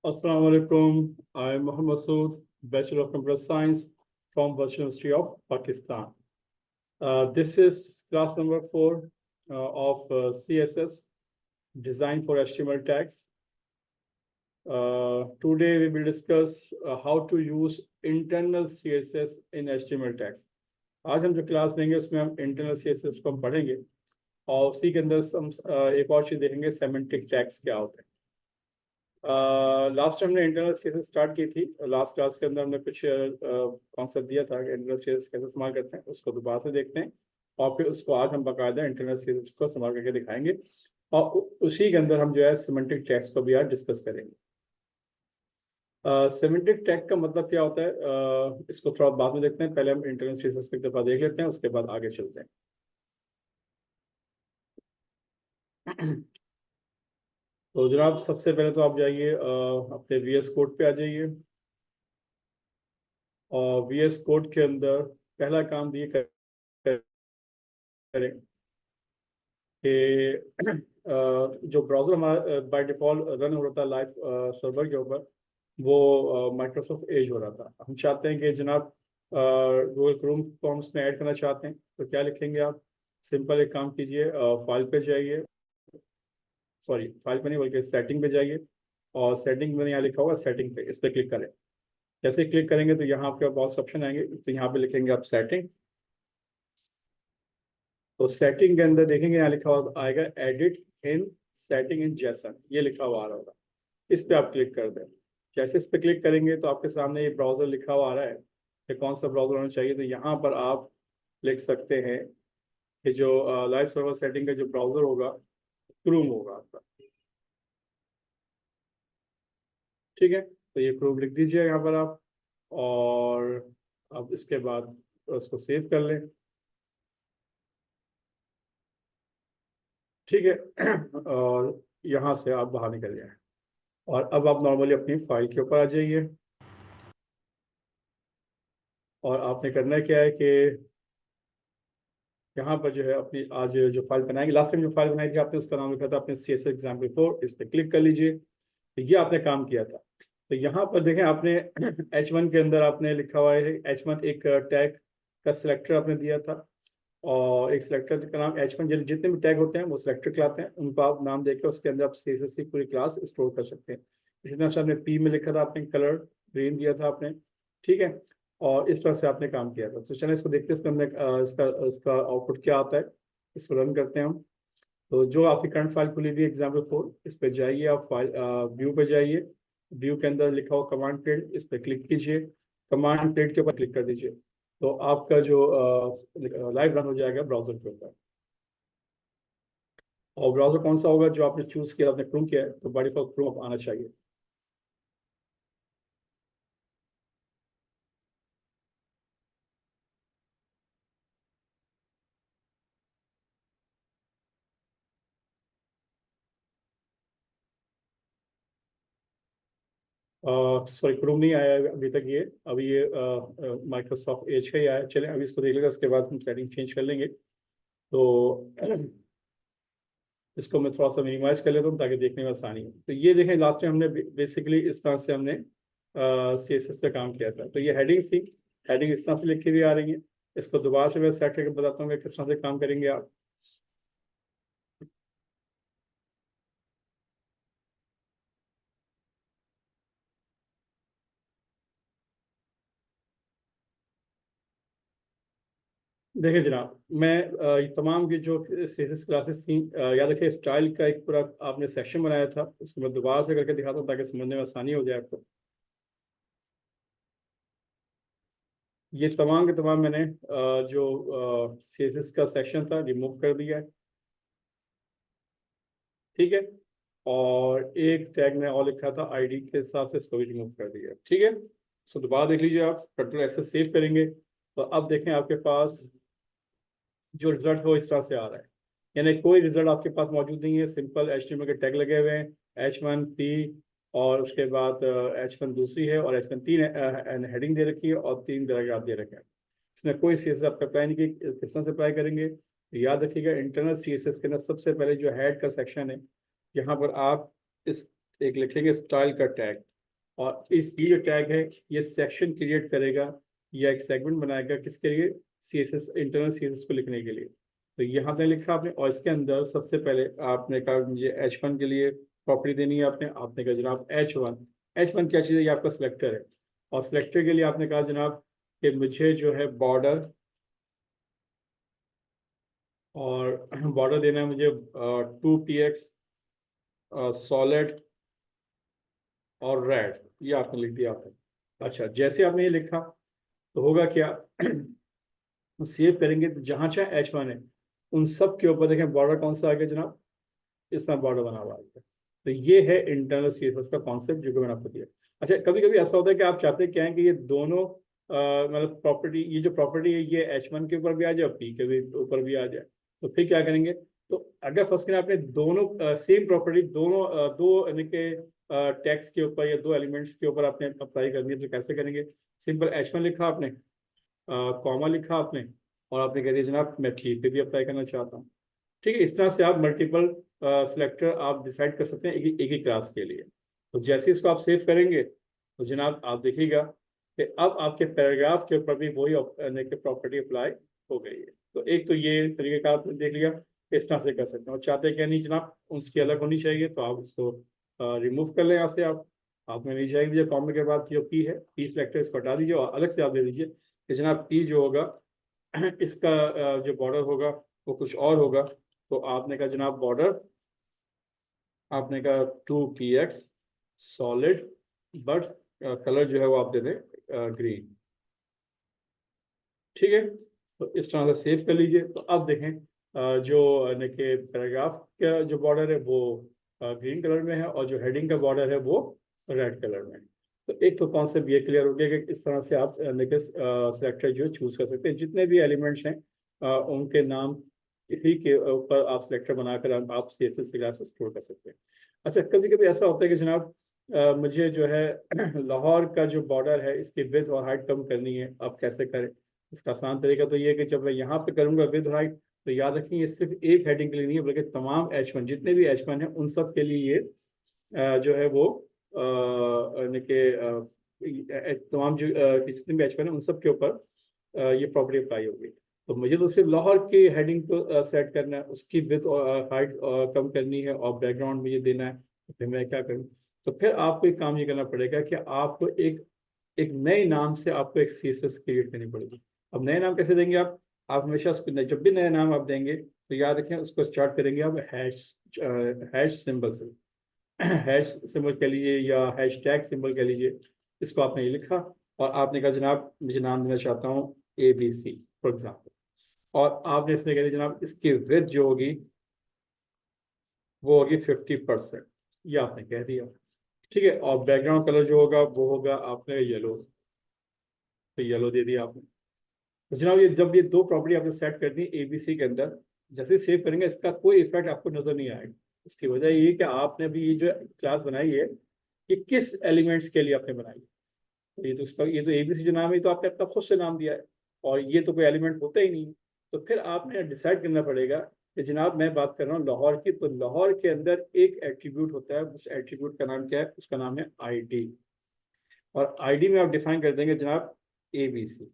Assalamu alaikum. I'm Mohammed Masood, Bachelor of Computer Science from Virtual University of Pakistan. This is class number 4 of CSS, Design for HTML Tags. Today we will discuss how to use internal CSS in HTML tags. आज हम जो class लेंगे उसमें हम internal CSS को हम पढ़ेंगे और उसी के अंदर हम एक और चीज़ देखेंगे, सेमेंटिक टैग्स क्या होते हैं। लास्ट टाइम हमने इंटरनल सीएसएस स्टार्ट की थी। लास्ट क्लास के अंदर हमने कुछ कॉन्सेप्ट दिया था कि इंटरनल सीएसएस कैसे इस्तेमाल करते हैं, उसको दोबारा से देखते हैं और फिर उसको आज हम बाकायदा इंटरनल सीएसएस को इस्तेमाल करके दिखाएंगे और उसी के अंदर हम जो है सिमेंटिक टैग्स को भी आज डिस्कस करेंगे। सिमेंटिक टैग का मतलब क्या होता है, इसको थोड़ा बाद में देखते हैं। पहले हम इंटरनल सीएसएस को एक दफ़ा देख लेते हैं, उसके बाद आगे चलते हैं। तो जनाब सबसे पहले तो आप जाइए अपने VS कोड पे आ जाइए और VS कोड के अंदर पहला काम ये करें कि जो ब्राउज़र हमारा बाय डिफ़ॉल्ट रन हो रहा था लाइव सर्वर के ऊपर, वो माइक्रोसॉफ्ट एज हो रहा था। हम चाहते हैं कि जनाब गूगल क्रोम को हम उसमें ऐड करना चाहते हैं, तो क्या लिखेंगे आप? सिंपल एक काम कीजिए, फाइल पे जाइए, सॉरी फाइल पे नहीं बल्कि सेटिंग पे जाइए और सेटिंग में यहाँ लिखा हुआ सेटिंग पे, इस पर क्लिक करें। जैसे क्लिक करेंगे तो यहाँ आपके बहुत ऑप्शन आएंगे, तो यहाँ पे लिखेंगे आप सेटिंग। तो सेटिंग के अंदर देखेंगे यहाँ लिखा हुआ आएगा edit in setting in Jason, ये लिखा हुआ आ रहा होगा। इस पर आप क्लिक कर दें। जैसे इस पर क्लिक करेंगे तो आपके सामने ये ब्राउज़र लिखा हुआ आ रहा है कि कौन सा ब्राउज़र होना चाहिए। तो यहाँ पर आप लिख सकते हैं कि जो लाइव सर्वर सेटिंग का जो ब्राउज़र होगा क्रोम होगा आपका, ठीक है। तो ये क्रोम लिख दीजिए यहाँ पर आप, और अब इसके बाद उसको सेव कर लें, ठीक है। और यहाँ से आप बाहर निकल जाएं और अब आप नॉर्मली अपनी फाइल के ऊपर आ जाइए और आपने करना क्या है कि यहाँ पर जो है अपनी आज जो फाइल बनाएंगे, लास्ट टाइम जो फाइल बनाई थी आपने उसका नाम लिखा था अपने CSS example4, इस पर क्लिक कर लीजिए। तो ये आपने काम किया था। तो यहाँ पर देखें आपने H1 के अंदर आपने लिखा हुआ है H1, एक टैग का सिलेक्टर आपने दिया था और एक सिलेक्टर का नाम H1, जितने भी टैग होते हैं वो सिलेक्टर कहलाते हैं, उनको आप नाम देकर उसके अंदर आप CSS की पूरी क्लास स्टोर कर सकते हैं। इसी तरह से आपने P में लिखा था, आपने कलर ग्रीन दिया था आपने, ठीक है। और इस तरह से आपने काम किया था। तो चलिए इसको देखते हैं, इसमें हमने इसका इसका आउटपुट क्या आता है। इसको रन करते हैं हम। तो जो आपकी करंट फाइल खुली हुई example4, इस पर जाइए आप, फाइल व्यू पे जाइए। व्यू के अंदर लिखा हुआ कमांड प्लेट, इस पर क्लिक कीजिए। कमांड प्लेट के ऊपर क्लिक कर दीजिए तो आपका जो लाइव रन हो जाएगा ब्राउजर के ऊपर। और ब्राउजर कौन सा होगा? जो आपने चूज किया, आपने क्रोम किया है, तो बाय डिफॉल्ट क्रोम आना चाहिए। सॉरी क्रोम नहीं आया है अभी तक, ये अभी ये माइक्रोसॉफ्ट एज का ही आया है। चलें अभी इसको देख लेगा, उसके बाद हम सेटिंग चेंज कर लेंगे। तो इसको मैं थोड़ा सा मिनिमाइज कर लेता हूँ ताकि देखने में आसानी हो। तो ये देखें, लास्ट टाइम हमने बेसिकली इस तरह से हमने CSS पे काम किया था। तो ये हेडिंग्स थी, हेडिंग इस तरह से लिखी हुई आ रही है। इसको दोबारा से मैं सेट करके बताता हूँ कि किस तरह से काम करेंगे आप। देखिए जनाब, मैं तमाम की जो CSS क्लासेस थी, याद रखिए स्टाइल का एक पूरा आपने सेक्शन बनाया था, उसको मैं दोबारा से करके दिखाता हूँ ताकि समझने में आसानी हो जाए आपको। ये तमाम के तमाम मैंने जो CSS का सेक्शन था रिमूव कर दिया है, ठीक है। और एक टैग में और लिखा था ID के हिसाब से, इसको भी रिमूव कर दिया है, ठीक है। सो दोबारा देख लीजिए आप, कंट्रोल S से सेव करेंगे तो अब देखें आपके पास जो रिजल्ट हो इस तरह से आ रहा है। यानी कोई रिजल्ट आपके पास मौजूद नहीं है, सिंपल HTML के टैग लगे हुए हैं, H1P और उसके बाद H1 दूसरी है और H1 तीन हेडिंग दे रखी है और 3 पैराग्राफ दे रखे हैं। इसमें कोई CSS आप अप्लाई नहीं की, किस तरह से अप्लाई करेंगे? याद रखिएगा इंटरनल CSS के अंदर सबसे पहले जो हेड का सेक्शन है, यहाँ पर आप इस एक लिखेंगे स्टाइल का टैग, और इस ये जो टैग है ये सेक्शन क्रिएट करेगा या एक सेगमेंट बनाएगा किसके लिए, CSS इंटरनल CSS को लिखने के लिए। तो यहाँ पे लिखा आपने, और इसके अंदर सबसे पहले आपने कहा मुझे H1 के लिए प्रॉपर्टी देनी है, आपने कहा जनाब H1 क्या चीज़ है, ये आपका सिलेक्टर है। और सिलेक्टर के लिए आपने कहा जनाब कि मुझे जो है बॉर्डर, और बॉर्डर देना है मुझे 2px सॉलिड और रेड, ये आपने लिख दिया आपने। अच्छा, जैसे आपने ये लिखा तो होगा क्या सेव करेंगे तो जहाँ चाहे H1 है उन सब के ऊपर देखें बॉर्डर कौन सा आ गया जनाब, इस तरह बॉर्डर बना हुआ आ गया। तो ये है इंटरनल CSS का कॉन्सेप्ट जो कि मैंने आपको दिया। अच्छा, कभी कभी ऐसा होता है कि आप चाहते क्या है कि ये दोनों मतलब प्रॉपर्टी, ये जो प्रॉपर्टी है ये H1 के ऊपर भी आ जाए और P के भी ऊपर भी आ जाए। तो फिर क्या करेंगे, तो अगर फर्स्ट करें आपने दोनों सेम प्रॉपर्टी दोनों दो यानी कि टैक्स के ऊपर या दो एलिमेंट्स के ऊपर आपने अप्लाई करनी है, तो कैसे करेंगे। सिंपल H1 लिखा आपने, कॉमा लिखा आपने, और आपने कह दिया जनाब मैं P पे भी अप्लाई करना चाहता हूँ। ठीक है, इस तरह से आप मल्टीपल सिलेक्टर आप डिसाइड कर सकते हैं एक ही क्लास के लिए। तो जैसे इसको आप सेव करेंगे तो जनाब आप देखिएगा कि अब आपके पैराग्राफ के ऊपर भी वही प्रॉपर्टी अप्लाई हो गई है। तो एक तो ये तरीके का आपने देख लिया, इस तरह से कर सकते हैं। और चाहते हैं कि नहीं जनाब उसकी अलग होनी चाहिए तो आप इसको रिमूव कर लें यहाँ से। आप में नहीं चाहिए कॉमा के बाद जो P है, P सिलेक्टर इसको हटा दीजिए और अलग से आप दे दीजिए कि जनाब P जो होगा इसका जो बॉर्डर होगा वो कुछ और होगा। तो आपने कहा जनाब बॉर्डर, आपने कहा 2px सॉलिड, बट कलर जो है वो आप दे दें ग्रीन। ठीक है, तो इस तरह से सेव कर लीजिए। तो अब देखें जो यानी कि पैराग्राफ का जो बॉर्डर है वो ग्रीन कलर में है और जो हेडिंग का बॉर्डर है वो रेड कलर में है। तो एक तो कॉन्सेप्ट ये क्लियर हो गया कि इस तरह से आप सिलेक्टर जो चूज कर सकते हैं। जितने भी एलिमेंट्स हैं उनके नाम ही के ऊपर आप सिलेक्टर बनाकर आप CSS से क्लास स्टोर कर सकते हैं। अच्छा, कभी कभी ऐसा होता है कि जनाब मुझे जो है लाहौर का जो बॉर्डर है इसकी विड्थ और हाइट कम करनी है, अब कैसे करें। इसका आसान तरीका तो ये है कि जब मैं यहाँ पे करूँगा विद हाइट, तो याद रखिए ये सिर्फ एक हेडिंग के लिए नहीं है बल्कि तमाम H1 जितने भी H1 है उन सब के लिए ये जो है वो यानी कि तमाम जो जितने भी H1 है उन सब के ऊपर ये प्रॉपर्टी अप्लाई होगी। तो मुझे तो सिर्फ लाहौर की हेडिंग को सेट करना है, उसकी विथ और हाइट कम करनी है और बैकग्राउंड मुझे देना है। तो फिर मैं क्या करूँ, तो फिर आपको एक काम ये करना पड़ेगा कि आपको एक एक नए नाम से आपको एक CSS क्रिएट करनी पड़ेगी। अब नए नाम कैसे देंगे आप हमेशा उसको जब भी नया नाम आप देंगे तो याद रखें उसको स्टार्ट करेंगे आप हैश सिंबल से। हैश सिंबल कह लीजिए या हैश टैग सिंबल कह लीजिए। इसको आपने ये लिखा और आपने कहा जनाब मुझे नाम देना चाहता हूँ ABC फॉर एग्जाम्पल, और आपने इसमें कह दिया जनाब इसकी विड्थ जो होगी वो होगी 50%, ये आपने कह दिया। ठीक है, और बैकग्राउंड कलर जो होगा वो होगा आपने येलो, तो येलो दे दिया आपने। तो जनाब ये जब ये दो प्रॉपर्टी आपने सेट कर दी ABC के अंदर, जैसे सेव करेंगे इसका कोई इफेक्ट आपको नजर नहीं आएगा। इसकी वजह ये कि आपने अभी ये जो क्लास बनाई है ये किस एलिमेंट्स के लिए आपने बनाई है। तो ये तो ABC जो नाम है तो आपने अपना खुद से नाम दिया है और ये तो कोई एलिमेंट होता ही नहीं। तो फिर आपने डिसाइड करना पड़ेगा कि जनाब मैं बात कर रहा हूँ लाहौर की, तो लाहौर के अंदर एक एट्रीब्यूट होता है, उस एट्रीब्यूट का नाम क्या है, उसका नाम है ID। और ID में आप डिफाइन कर देंगे जनाब ABC।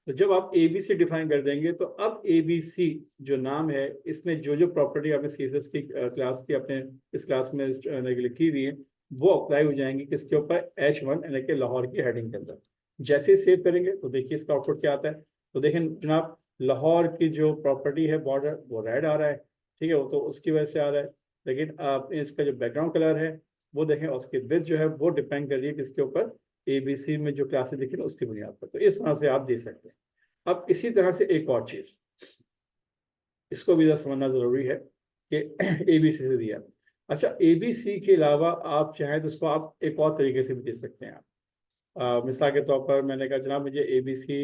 तो जब आप ABC डिफाइन कर देंगे तो अब ABC जो नाम है इसमें जो जो प्रॉपर्टी आपने CSS की क्लास की अपने इस क्लास में लिखी हुई है वो अप्लाई हो जाएंगी किसके ऊपर, H1 यानी कि लाहौर की हेडिंग के अंदर। जैसे ही सेव करेंगे तो देखिए इसका आउटपुट क्या आता है। तो देखें जनाब लाहौर की जो प्रॉपर्टी है बॉर्डर वो रेड आ रहा है। ठीक है, वो तो उसकी वजह से आ रहा है, लेकिन आप इसका जो बैकग्राउंड कलर है वो देखें उसकी विड्थ जो है वो डिपेंड कर रही है किसके ऊपर, ABC में जो क्लासेस दिखी ना उसकी बुनियाद पर। तो इस तरह से आप दे सकते हैं। अब इसी तरह से एक और चीज इसको भी समझना जरूरी है कि ABC से दिया। अच्छा, ABC के अलावा आप चाहें तो उसको आप एक और तरीके से भी दे सकते हैं। आप मिसाल के तौर पर मैंने कहा जनाब मुझे ABC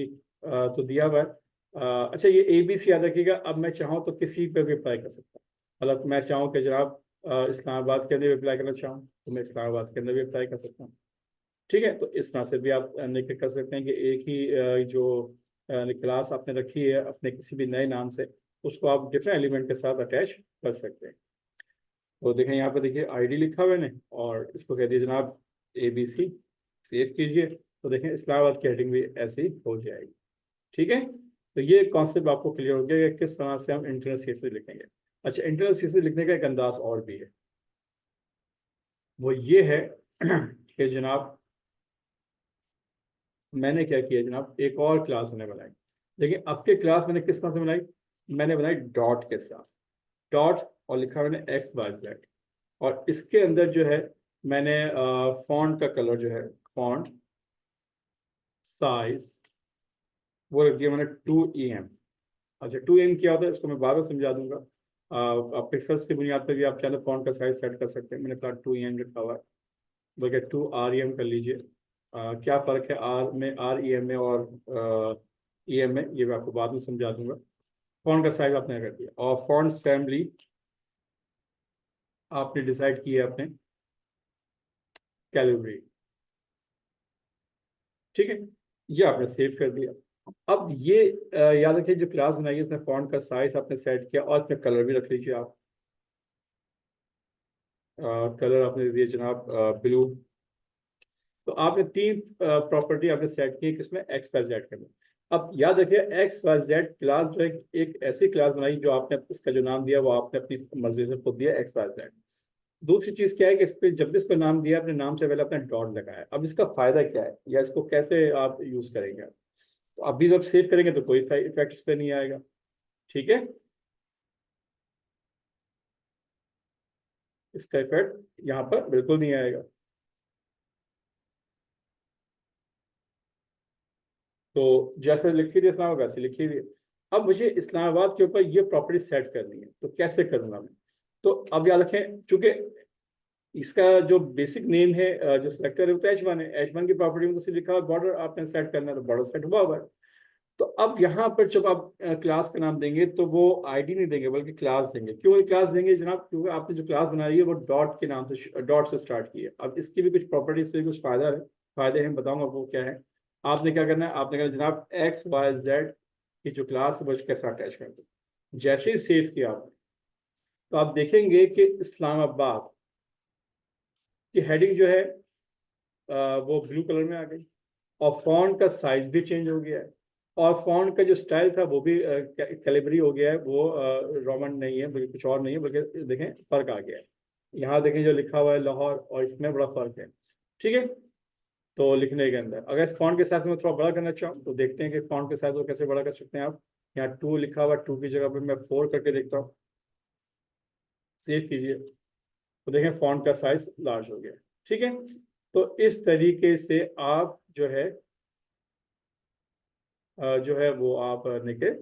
तो दिया हुआ है। अच्छा, ये ABC याद रखिएगा, अब मैं चाहूँ तो किसी पे भी अप्लाई कर सकता हूँ। मतलब मैं चाहूँ कि जनाब इस्लामाबाद के अंदर भी अप्लाई करना चाहूँ तो मैं इस्लामाबाद के अंदर भी अप्लाई कर सकता हूँ। ठीक है, तो इस तरह से भी आप निकल कर सकते हैं कि एक ही जो क्लास आपने रखी है अपने किसी भी नए नाम से उसको आप डिफरेंट एलिमेंट के साथ अटैच कर सकते हैं। तो देखें यहाँ पर देखिए ID लिखा हुआ है और इसको कह दिए जनाब ABC। सेव कीजिए, तो देखें इस्लामाबाद की हेडिंग भी ऐसी हो जाएगी। ठीक है, तो ये कॉन्सेप्ट आपको क्लियर हो गया कि किस तरह से हम इंटरनल सीएसएस लिखेंगे। अच्छा, इंटरनल सीएसएस लिखने का एक अंदाज और भी है, वो ये है कि जनाब मैंने क्या किया जनाब, एक और क्लास मैंने बनाई। लेकिन अब के क्लास मैंने किस तरह से बनाई, मैंने बनाई डॉट के साथ, डॉट और लिखा मैंने XYZ, और इसके अंदर जो है मैंने फॉन्ट का कलर जो है, फॉन्ट साइज वो रख दिया मैंने 2EM। अच्छा, 2EM क्या होता है इसको मैं बार बार समझा दूंगा। आप पिक्सल्स की बुनियाद पर भी आप क्या फॉन्ट का साइज सेट कर सकते हैं। मैंने कहा 2EM रखा हुआ है, बल्कि 2REM कर लीजिए। क्या फ़र्क है आर में, REM में और EM में, ये मैं आपको बाद में समझा दूंगा। फॉन्ट का साइज आपने कर दिया, और फॉन्ट फैमिली आपने डिसाइड किया अपने कैलिब्री। ठीक है, ये आपने सेव कर दिया। अब ये याद रखिए जो क्लास बनाई है उसमें फॉन्ट का साइज आपने सेट किया, और इसमें कलर भी रख लीजिए आप। कलर आपने दे दिया जनाब ब्लू। तो आपने तीन प्रॉपर्टी आपने सेट की किसमें, XYZ के में। अब याद रखिए XYZ क्लास जो है, एक ऐसी क्लास बनाई जो आपने इसका जो नाम दिया वो आपने अपनी मर्जी से खुद दिया XYZ। दूसरी चीज क्या है कि इस पे जब भी इसको नाम दिया अपने नाम से पहले अपना डॉट लगाया। अब इसका फायदा क्या है या इसको कैसे आप यूज करेंगे, तो अभी जब सेव करेंगे तो कोई इफेक्ट इस पर नहीं आएगा। ठीक है, इसका इफेक्ट यहाँ पर बिल्कुल नहीं आएगा। तो जैसे लिखी थी इस्लामाबाद वैसे लिखी हुई है। अब मुझे इस्लामाबाद के ऊपर ये प्रॉपर्टी सेट करनी है, तो कैसे करूंगा मैं। तो अब याद रखें, चूंकि इसका जो बेसिक नेम है जो सेलेक्टर है वो तो H1 है। H1 की प्रॉपर्टी में तो सिर्फ लिखा हुआ बॉर्डर आपने सेट करना है, तो बॉर्डर सेट हुआ हुआ है। तो अब यहाँ पर जब आप क्लास का नाम देंगे तो वो आईडी नहीं देंगे बल्कि क्लास देंगे। क्यों ये क्लास देंगे जनाब, क्योंकि आपने जो क्लास बनाई है वो डॉट के नाम से, डॉट से स्टार्ट की है। अब इसकी भी कुछ प्रॉपर्टीज पे कुछ फायदे हैं, बताऊंगा वो क्या है। आपने क्या करना है, आपने कहना जनाब XYZ की जो क्लास है वो इसके साथ अटैच कर दो। जैसे ही सेव किया आपने, तो आप देखेंगे कि इस्लामाबाद की हेडिंग जो है वो ब्लू कलर में आ गई, और फॉन्ट का साइज भी चेंज हो गया है, और फॉन्ट का जो स्टाइल था वो भी कैलिबरी हो गया है। वो रोमन नहीं है बल्कि कुछ और नहीं है, बल्कि देखें फर्क आ गया है। यहाँ देखें जो लिखा हुआ है लाहौर, और इसमें बड़ा फर्क है। ठीक है, तो लिखने के अंदर अगर इस फॉन्ट के साथ में थोड़ा बड़ा करना चाहूँ तो देखते हैं कि फॉन्ट के साथ वो कैसे बड़ा कर सकते हैं आप। यहाँ 2 लिखा हुआ, 2 की जगह पर मैं 4 करके देखता हूँ। सेव कीजिए, तो देखें फॉन्ट का साइज लार्ज हो गया। ठीक है, तो इस तरीके से आप जो है वो आप निके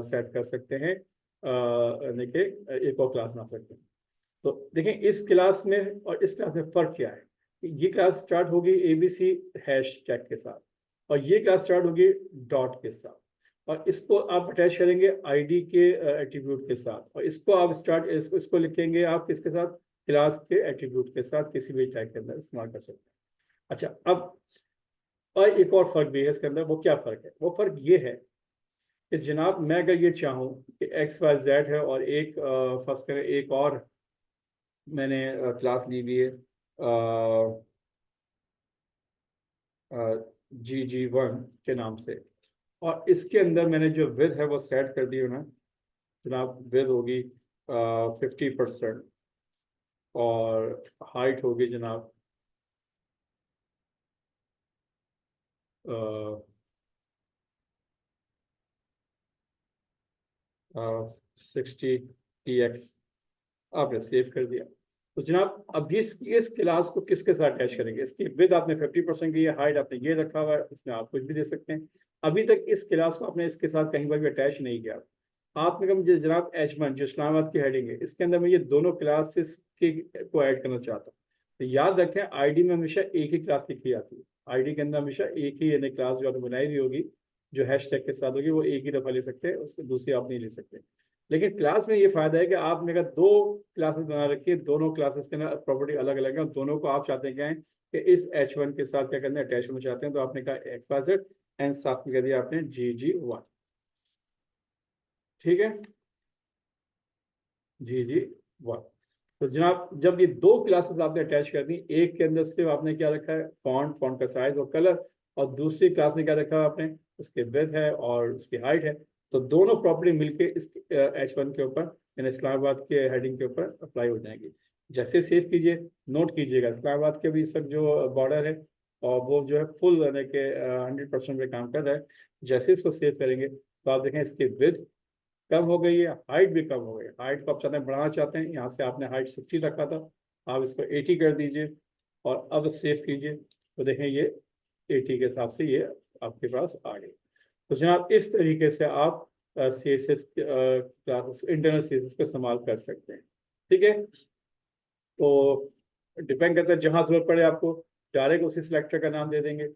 सेट कर सकते हैं, निके एक और क्लास बना सकते हैं। तो देखें इस क्लास में और इस क्लास में फ़र्क क्या है। ये क्लास स्टार्ट होगी ABC हैश टैग के साथ, और ये क्लास स्टार्ट होगी डॉट के साथ, और इसको आप अटैच करेंगे आईडी के एट्रीब्यूट के साथ, और इसको आप इसको लिखेंगे आप किसके साथ, क्लास के एट्रीब्यूट के साथ किसी भी टैग के अंदर इस्तेमाल कर सकते हैं। अच्छा, अब और एक और फर्क भी है इसके अंदर। वो क्या फर्क है, वो फर्क ये है कि जनाब मैं अगर ये चाहूँ कि XYZ है और एक फर्स्ट करें एक और मैंने क्लास ली हुई है GG1 के नाम से, और इसके अंदर मैंने जो विद है वो सेट कर दी है ना जनाब। विद होगी 50%, और हाइट होगी जनाब 60px। आपने सेव कर दिया। तो जनाब अब इस क्लास को किसके साथ अटैच करेंगे। इसकी विद आपने 50% की है, हाइट आपने ये रखा हुआ है, इसमें आप कुछ भी दे सकते हैं। अभी तक इस क्लास को आपने इसके साथ कहीं पर भी अटैच नहीं किया। आपने कहा मुझे जनाब H1 जो इस्लामाबाद की हेडिंग है इसके अंदर मैं ये दोनों क्लासेस के को ऐड करना चाहता हूँ। तो याद रखें आईडी में हमेशा एक ही क्लास लिखी जाती है। आईडी के अंदर हमेशा एक ही यानी क्लास जो आपने बनाई हुई होगी जो हैश टैग के साथ होगी वो एक ही दफ़ा ले सकते हैं, उसको दूसरी आप नहीं ले सकते। लेकिन क्लास में ये फायदा है कि आपने अगर दो क्लासेस बना रखी है, दोनों क्लासेस के अंदर प्रॉपर्टी अलग अलग है, दोनों को आप चाहते हैं क्या है कि इस H1 के साथ क्या करना है, अटैच होना चाहते हैं। तो आपने कहा XYZ एंड साथ में कह दिया आपने GG1। ठीक है, GG1। तो जनाब जब ये दो क्लासेस आपने अटैच कर दी, एक के अंदर सिर्फ आपने क्या रखा है फॉन्ट, फॉन्ट का साइज और कलर, और दूसरी क्लास में क्या रखा है आपने, उसके विड्थ है और उसकी हाइट है, तो दोनों प्रॉपर्टी मिलके इस H1 के ऊपर यानी इस्लामाबाद के हेडिंग के ऊपर अप्लाई हो जाएंगी। जैसे सेव कीजिए, नोट कीजिएगा इस्लामाबाद के भी इस वक्त जो बॉर्डर है और वो जो है फुल यानी कि 100% पे काम कर रहा है। जैसे इसको सेव करेंगे तो आप देखें इसकी विड्थ कम हो गई है, हाइट भी कम हो गई है। हाइट को आप चाहते हैं बढ़ाना चाहते हैं, यहाँ से आपने हाइट 60 रखा था, आप इसको 80 कर दीजिए और अब सेव कीजिए तो देखें ये 80 के हिसाब से ये आपके पास आ गई। तो जनाब इस तरीके से आप C S S classes, internal C S S को इस्तेमाल कर सकते हैं। ठीक है, तो डिपेंड करता है जहाँ जरूरत पड़े आपको डायरेक्ट उसी सिलेक्टर का नाम दे देंगे,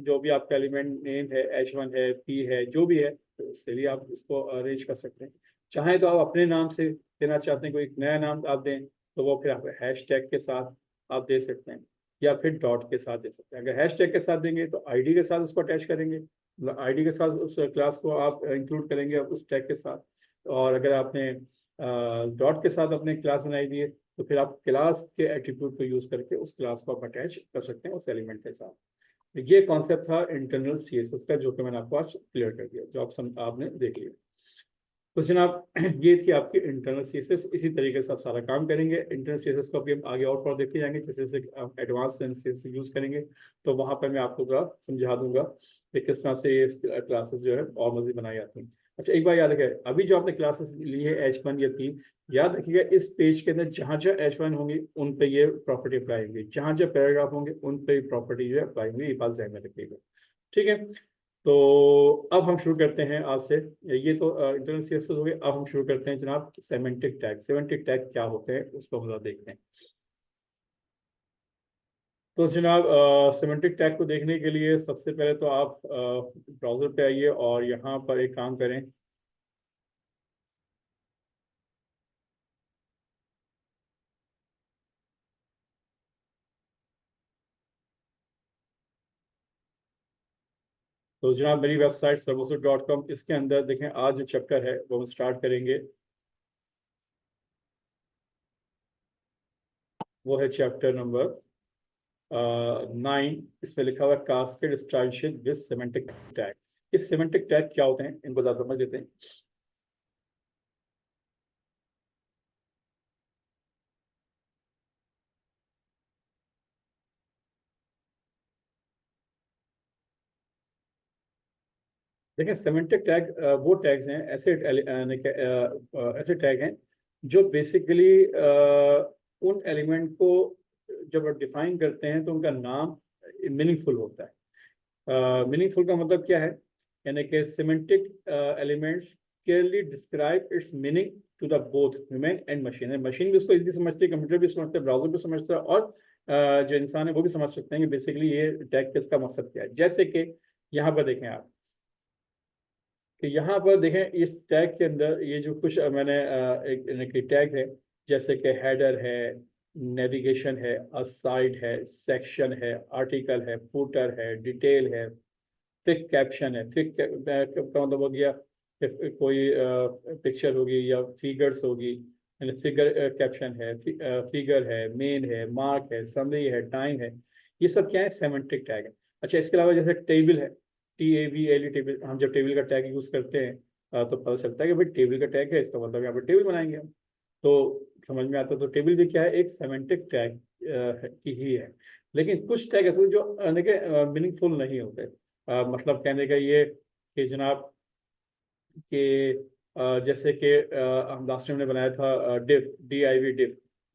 जो भी आपका एलिमेंट नेम है, H1 है, P है, जो भी है, तो उससे भी आप इसको अरेंज कर सकते हैं। चाहें तो आप अपने नाम से देना चाहते हैं, कोई नया नाम आप दें तो वो फिर आप हैश टैग के साथ आप दे सकते हैं, या फिर डॉट के साथ दे सकते हैं। अगर हैश टैग के साथ देंगे तो आईडी के साथ उसको अटैच करेंगे, मतलब आईडी के साथ उस क्लास को आप इंक्लूड करेंगे उस टैग के साथ। और अगर आपने डॉट के साथ अपने क्लास बनाई दी है तो फिर आप क्लास के एट्रीब्यूट को यूज करके उस क्लास को आप अटैच कर सकते हैं उस एलिमेंट के साथ। तो ये कॉन्सेप्ट था इंटरनल सीएसएस का, जो कि मैंने आपको आज क्लियर कर दिया, जो आपने देख लिया। तो जनाब ये थी आपकी इंटरनल सीएसएस। इसी तरीके से आप सारा काम करेंगे। इंटरनल सीएसएस को अभी हम आगे और देखते जाएंगे, जैसे जैसे आप एडवांस सीएसएस यूज करेंगे तो वहां पर मैं आपको समझा दूंगा कि किस तरह से ये क्लासेस जो है और मजीद बनाई जाती हैं। अच्छा एक बार याद रखें, अभी जो आपने क्लासेस ली है H1 या 3, याद रखिएगा इस पेज के अंदर जहाँ जहाँ H1 होंगी उन पे ये प्रॉपर्टी अप्लाई होंगी, जहाँ जहाँ पैराग्राफ होंगे उन पे प्रॉपर्टी जो है अप्लाई होंगी, ये बात ध्यान में रखिएगा। ठीक है, तो अब हम शुरू करते हैं आज से। ये तो इंटरनल सीएसएस हो गए। अब हम शुरू करते हैं जनाब सेमेंटिक टैग। सेमेंटिक टैग क्या होते हैं उसको हम देखते हैं। तो जनाब सेमेंटिक टैग को देखने के लिए सबसे पहले तो आप ब्राउज़र पे आइए और यहाँ पर एक काम करें। तो जनाब मेरी वेबसाइट servosu.com, इसके अंदर देखें आज जो चैप्टर है वो हम स्टार्ट करेंगे, वो है चैप्टर नंबर 9। इसमें लिखा हुआ है cascade style sheet with semantic tag. इस सेमेंटिक टैग क्या होते हैं इनको ज़्यादा समझ लेते हैं। देखिए सेमेंटिक टैग वो टैग्स हैं, ऐसे टैग हैं जो बेसिकली उन एलिमेंट को जब डिफाइन करते हैं तो उनका नाम मीनिंगफुल होता है। मीनिंगफुल का मतलब क्या है, यानी कि semantic elements clearly describe its meaning to the both human and machine. Machine भी इसको इजीली समझती है, कंप्यूटर भी समझता है, ब्राउजर भी समझता है, और जो इंसान है वो भी समझ सकते हैं कि बेसिकली ये टैग किसका मकसद क्या है। जैसे कि यहाँ पर देखें आप कि यहाँ पर देखें इस टैग के अंदर ये जो कुछ मैंने एक टैग है, जैसे कि हेडर है, नेविगेशन है, असाइड है, सेक्शन है, आर्टिकल है, फूटर है, डिटेल है, फिक कैप्शन है। फिक का मतलब हो गया कि कोई पिक्चर होगी या फिगर्स होगी, यानी फिगर कैप्शन है, फिगर है, मेन है, मार्क है, समरी है, टाइम है। ये सब क्या है, सेमेंटिक टैग है। अच्छा इसके अलावा जैसे टेबल है, TABLE टेबल, हम जब टेबल का टैग यूज करते हैं तो पता चलता है कि भाई टेबल का टैग है, इसका मतलब यहाँ पर टेबल बनाएंगे हम, तो समझ में आता है। तो टेबल भी क्या है, एक सेमेंटिक टैग की ही है। लेकिन कुछ टैग ऐसे जो मीनिंगफुल नहीं होते। मतलब कहने का ये कि जनाब कि जैसे कि हम लास्ट टाइम ने बनाया था डिव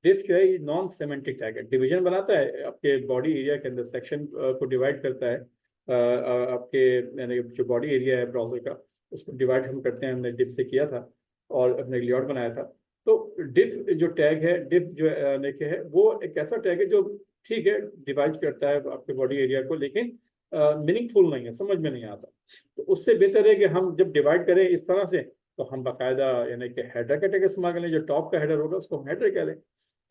डिव जो है ये नॉन सेमेंटिक टैग है। डिवीजन बनाता है आपके बॉडी एरिया के अंदर, सेक्शन को डिवाइड करता है। आपके यानी जो बॉडी एरिया है ब्राउजर का, उसको डिवाइड हम करते हैं, हमने डिव से किया था और अपने लेआउट बनाया था। तो डिव जो टैग है, डिव जो लेके है, वो एक ऐसा टैग है जो ठीक है डिवाइड करता है आपके बॉडी एरिया को, लेकिन मीनिंगफुल नहीं है, समझ में नहीं आता। तो उससे बेहतर है कि हम जब डिवाइड करें इस तरह से तो हम बाकायदा यानी कि हेडर का टैग इस्तेमाल कर लें। जो टॉप का हेडर होगा उसको हम हेडर कह लें,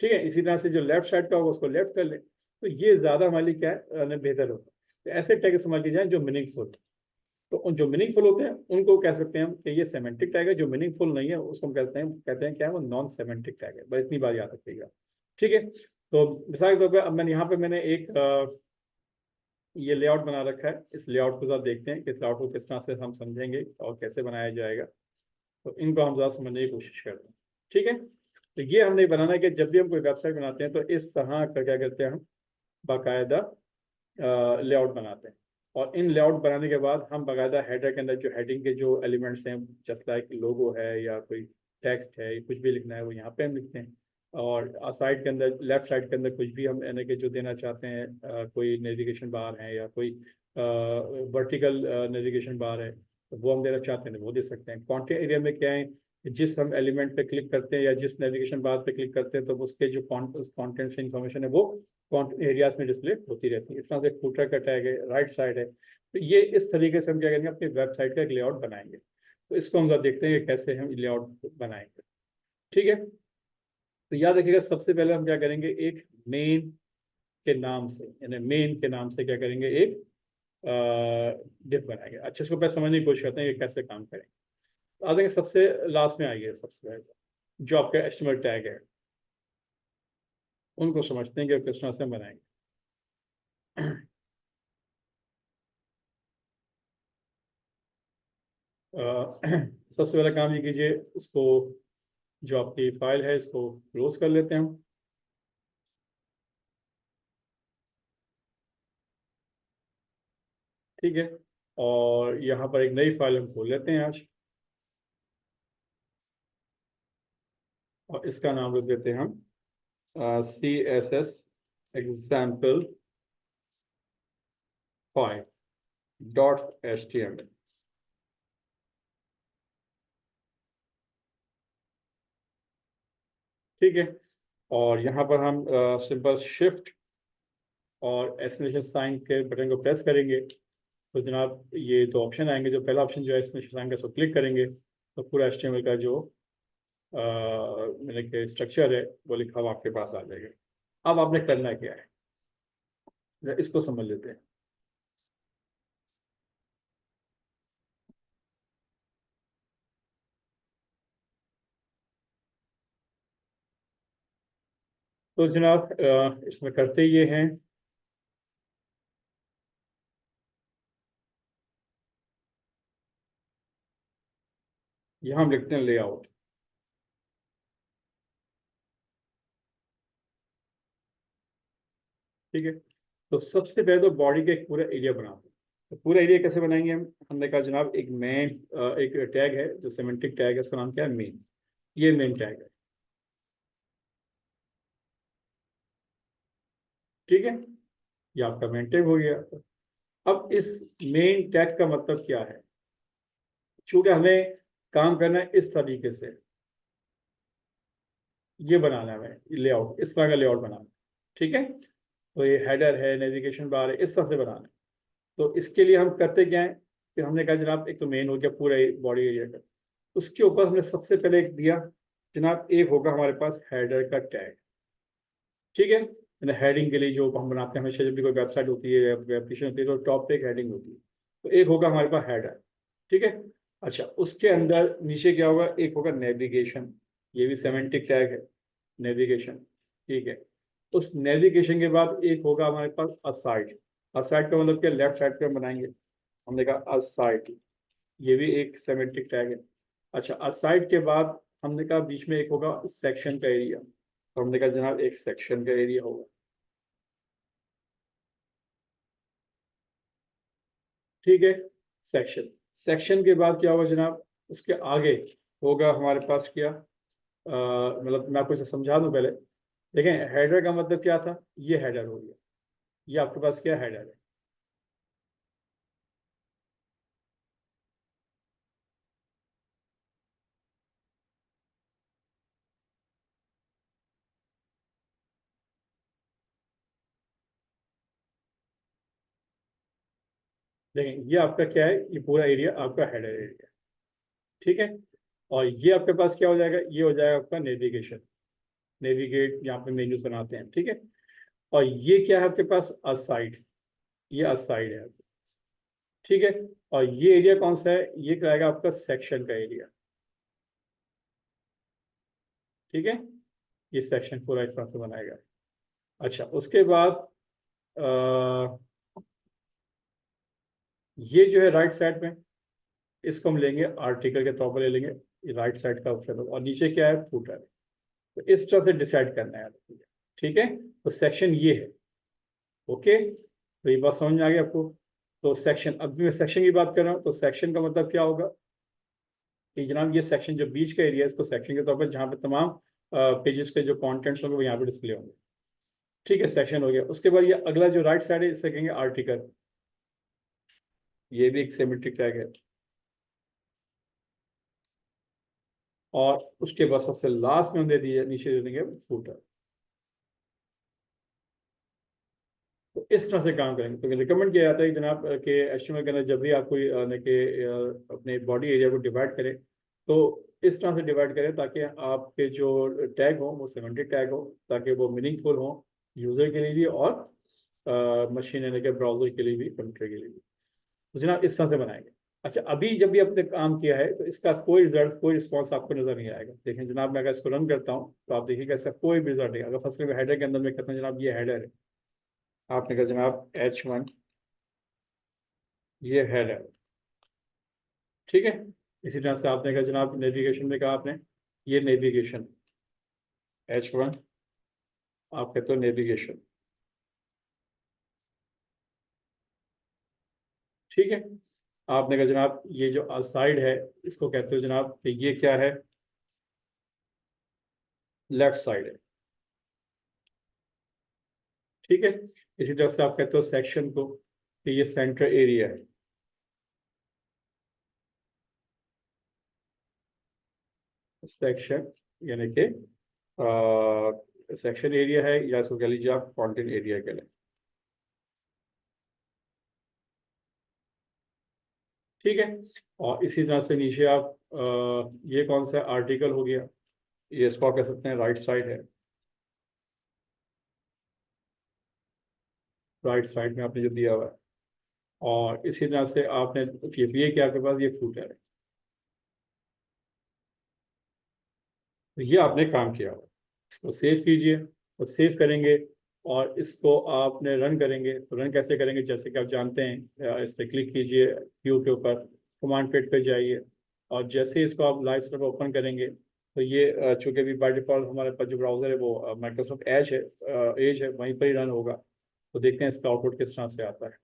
ठीक है। इसी तरह से जो लेफ्ट साइड का होगा उसको लेफ्ट कर लें, तो ये ज़्यादा हमारे लिए क्या है बेहतर होगा। तो ऐसे टैग इस्तेमाल किए जाए जो मीनिंगफुल। तो उन जो मीनिंगफुल होते हैं उनको कह सकते हैं हम कि ये सेमेंटिक टैग है, जो मीनिंगफुल नहीं है उसको हम कहते हैं क्या है, वो नॉन सेमेंटिक टैग है। बस इतनी बात याद रखिएगा, ठीक है। तो मिसाल के तौर पर अब मैंने यहाँ पे मैंने एक ये लेआउट बना रखा है। इस लेआउट को जरा देखते हैं कि इस लेआउट को किस तरह से हम समझेंगे और कैसे बनाया जाएगा। तो इनको हम ज़रा समझने की कोशिश करते हैं, ठीक है। तो ये हमने बनाना है कि जब भी हम कोई वेबसाइट बनाते हैं तो इस तरह का क्या करते हैं हम, बाकायदा लेआउट बनाते हैं। और इन लेआउट बनाने के बाद हम बाकायदा हेडर के अंदर जो हेडिंग के जो एलिमेंट्स हैं, जस्ट लाइक लोगो है या कोई टेक्स्ट है, कुछ भी लिखना है वो यहाँ पे हम लिखते हैं। और साइड के अंदर, लेफ्ट साइड के अंदर कुछ भी हम यानी कि जो देना चाहते हैं, कोई नेविगेशन बार है या कोई वर्टिकल नेविगेशन बार है, तो वो हम देना चाहते हैं वो दे सकते हैं। कंटेंट एरिया में क्या है, जिस हम एलिमेंट पे क्लिक करते हैं या जिस नेविगेशन बार पे क्लिक करते हैं तो उसके जो कॉन्टेंट से इंफॉर्मेशन है वो कंटेंट एरियाज में डिस्प्ले होती रहती है। इस तरह से फुटर का टैग है, राइट साइड है। तो ये इस तरीके से हम क्या करेंगे, अपनी वेबसाइट का एक लेआउट बनाएंगे। तो इसको हम जरा देखते हैं कि कैसे हम लेआउट बनाएंगे, ठीक है। तो याद रखिएगा, सबसे पहले हम क्या करेंगे, एक मेन के नाम से, यानी मेन के नाम से क्या करेंगे, एक डिफ बनाएंगे। अच्छा, इसको पहले समझने की कोशिश करते हैं कि कैसे काम करेंगे। तो आ जाएंगे सबसे लास्ट में, आइए सबसे पहले जो आपका एचटीएमएल टैग है उनको समझते हैं कि किस तरह से हम बनाएंगे। सबसे पहला काम ये कीजिए, इसको जो आपकी फाइल है इसको क्लोज कर लेते हैं हम, ठीक है। और यहाँ पर एक नई फाइल हम खोल लेते हैं आज, और इसका नाम रख देते हैं हम CSS example 5.html, ठीक है। और यहाँ पर हम सिंपल शिफ्ट और एक्सक्लेमेशन साइन के बटन को प्रेस करेंगे तो जनाब ये दो ऑप्शन आएंगे। जो पहला ऑप्शन जो है एक्सक्लेमेशन साइन का, उसको क्लिक करेंगे तो पूरा HTML का जो मैंने स्ट्रक्चर है वो लिखा हुआ आपके पास आ जाएगा। अब आपने करना क्या है, इसको समझ लेते हैं। तो जनाब इसमें करते ये हैं, यहाँ हम लिखते हैं लेआउट, ठीक है। तो सबसे पहले तो बॉडी का एक पूरा एरिया बनाते हैं। तो पूरा एरिया कैसे बनाएंगे हम, हमने कहा जनाब एक मेन, एक टैग है जो सेमेंटिक टैग है, उसका नाम क्या है, मेन। ये मेन टैग है, ठीक है। ये आपका मेन टैग हो गया। अब इस मेन टैग का मतलब क्या है, चूंकि हमें काम करना है इस तरीके से, ये बनाना है हमें लेआउट, इस तरह का लेआउट बनाना है, ठीक है। तो ये हेडर है, नेविगेशन बार है, इस तरह से बनाना है। तो इसके लिए हम करते क्या है, फिर हमने कहा जनाब एक तो मेन हो गया पूरा बॉडी एरिया का, उसके ऊपर हमने सबसे पहले एक दिया जनाब, एक होगा हमारे पास हेडर का टैग, ठीक है। हेडिंग के लिए जो हम बनाते हैं हमेशा, जब भी कोई वेबसाइट होती है, एप्लीकेशन होती है, तो टॉप पे एक हेडिंग होती है। तो एक होगा हमारे पास हेडर, ठीक है। अच्छा, उसके अंदर नीचे क्या होगा, एक होगा नेविगेशन, ये भी सेमेंटिक टैग है, नेविगेशन, ठीक है। उस नेविगेशन के बाद एक होगा हमारे पास असाइड। असाइड का मतलब क्या, लेफ्ट साइड पे हम बनाएंगे, हमने कहा असाइड, ये भी एक सेमेंटिक टैग है। अच्छा, असाइड के बाद हमने कहा बीच में एक होगा सेक्शन का एरिया, तो हमने कहा जनाब एक सेक्शन का एरिया होगा, ठीक है। सेक्शन, सेक्शन के बाद क्या होगा जनाब, उसके आगे होगा हमारे पास क्या, मतलब मैं आपको इसे समझा दूं पहले। देखें, हेडर का मतलब क्या था, ये हेडर हो गया, ये आपके पास क्या हेडर है। देखें, ये आपका क्या है, ये पूरा एरिया आपका हेडर एरिया, ठीक है। और ये आपके पास क्या हो जाएगा, ये हो जाएगा आपका नेविगेशन, नेविगेट यहाँ पे मेन्यूज बनाते हैं, ठीक है। और ये क्या है आपके पास, असाइड, ये असाइड है, ठीक है। और ये एरिया कौन सा है, ये कराएगा आपका सेक्शन का एरिया। ठीक है, ये सेक्शन पूरा इस तरह से बनाएगा। अच्छा, उसके बाद ये जो है राइट साइड में, इसको हम लेंगे आर्टिकल के तौर पर ले लेंगे, ये राइट साइड का ऑप्शन होगा। और नीचे क्या है, फुटर। तो इस तरह से डिसाइड करना है। ठीक है, तो सेक्शन ये है। ओके, तो ये बात समझ में आ गई आपको। तो सेक्शन, अब भी मैं सेक्शन की बात कर रहा हूँ, तो सेक्शन का मतलब क्या होगा कि जनाब ये सेक्शन जो बीच का एरिया है, इसको सेक्शन के तौर पर, जहाँ पे तमाम पेजेस के जो कंटेंट्स होंगे वो यहाँ पे डिस्प्ले होंगे। ठीक है, सेक्शन हो गया। उसके बाद ये अगला जो राइट साइड है, इसे कहेंगे आर्टिकल। ये भी एक सिमेट्रिक टैग है। और उसके बाद सबसे लास्ट में हम दे दिए, नीचे दे देंगे फूटर। तो इस तरह से काम करेंगे। तो रिकमेंड किया जाता है कि जनाब के एचटीएमएल के अंदर जब भी आप कोई अपने बॉडी एरिया को डिवाइड करें, तो इस तरह से डिवाइड करें ताकि आपके जो टैग हो वो सिमेंटिक टैग हो, ताकि वो मीनिंगफुल हो यूज़र के लिए भी, और मशीन यानी कि ब्राउज़र के लिए भी, कंप्यूटर के लिए भी। तो जनाब इस तरह से बनाएंगे। अच्छा, अभी जब भी आपने काम किया है तो इसका कोई रिजल्ट, कोई रिस्पॉन्स आपको नजर नहीं आएगा। देखें जनाब, मैं अगर इसको रन करता हूँ तो आप देखिएगा इसका कोई भी रिजल्ट नहीं। अगर फर्स्ट में हेडर के अंदर में कहता हूँ जनाब ये हेडर है, आपने कहा जनाब H1, ये हेडर। ठीक है, इसी तरह से आपने कहा जनाब नेविगेशन में कहा आपने, ये नेविगेशन H1, आप कहते हो नेविगेशन। ठीक है, आपने कहा जनाब ये जो साइड है, इसको कहते हो जनाब कि ये क्या है, लेफ्ट साइड है। ठीक है, इसी तरह से आप कहते हो सेक्शन को कि ये सेंटर एरिया है। सेक्शन यानी कि सेक्शन एरिया है, या इसको कह लीजिए आप कंटेंट एरिया के लिए। ठीक है, और इसी तरह से नीचे आप ये कौन सा आर्टिकल हो गया, ये इसको आप कह सकते हैं राइट साइड है। राइट साइड में आपने जो दिया हुआ है। और इसी तरह से आपने ये क्या, आपके पास ये फूटर है। तो ये आपने काम किया हुआ, इसको सेव कीजिए। तो सेव करेंगे और इसको आपने रन करेंगे। तो रन कैसे करेंगे, जैसे कि आप जानते हैं, इस पर क्लिक कीजिए क्यू के ऊपर, कमांड पेड पे जाइए, और जैसे ही इसको आप लाइव सर्वर ओपन करेंगे, तो ये चूंकि भी बाय डिफॉल्ट हमारे पास जो ब्राउज़र है वो माइक्रोसॉफ्ट एज है, वहीं पर ही रन होगा। तो देखते हैं इसका आउटपुट किस तरह से आता है।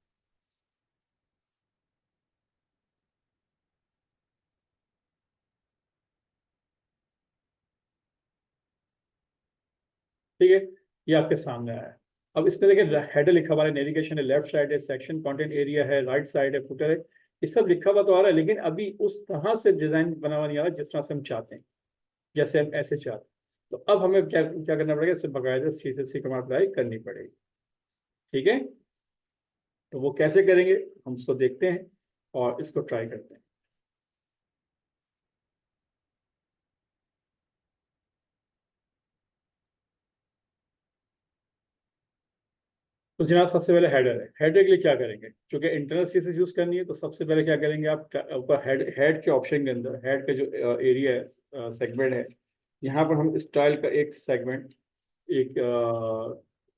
ठीक है, ये आपके सामने आया है। अब इसमें देखिए हेडर लिखा हुआ है, नेविगेशन है, लेफ्ट साइड है, सेक्शन कंटेंट एरिया है, राइट साइड है, फुटर है। ये सब लिखा हुआ तो आ रहा है, लेकिन अभी उस तरह से डिजाइन बना हुआ नहीं आ रहा जिस तरह से हम चाहते हैं, जैसे हम ऐसे चाहते हैं। तो अब हमें क्या क्या करना पड़ेगा, इससे बकायदा CSS कमांड अप्लाई करनी पड़ेगी। ठीक है, तो वो कैसे करेंगे हम इसको देखते हैं और इसको ट्राई करते हैं। तो जनाब सबसे पहले हेडर है। हेडर के लिए क्या करेंगे, क्योंकि इंटरनल CSS यूज करनी है, तो सबसे पहले क्या करेंगे, आप ऊपर हेड हेड के ऑप्शन के अंदर, हेड का जो एरिया है, सेगमेंट है, यहाँ पर हम स्टाइल का एक सेगमेंट, एक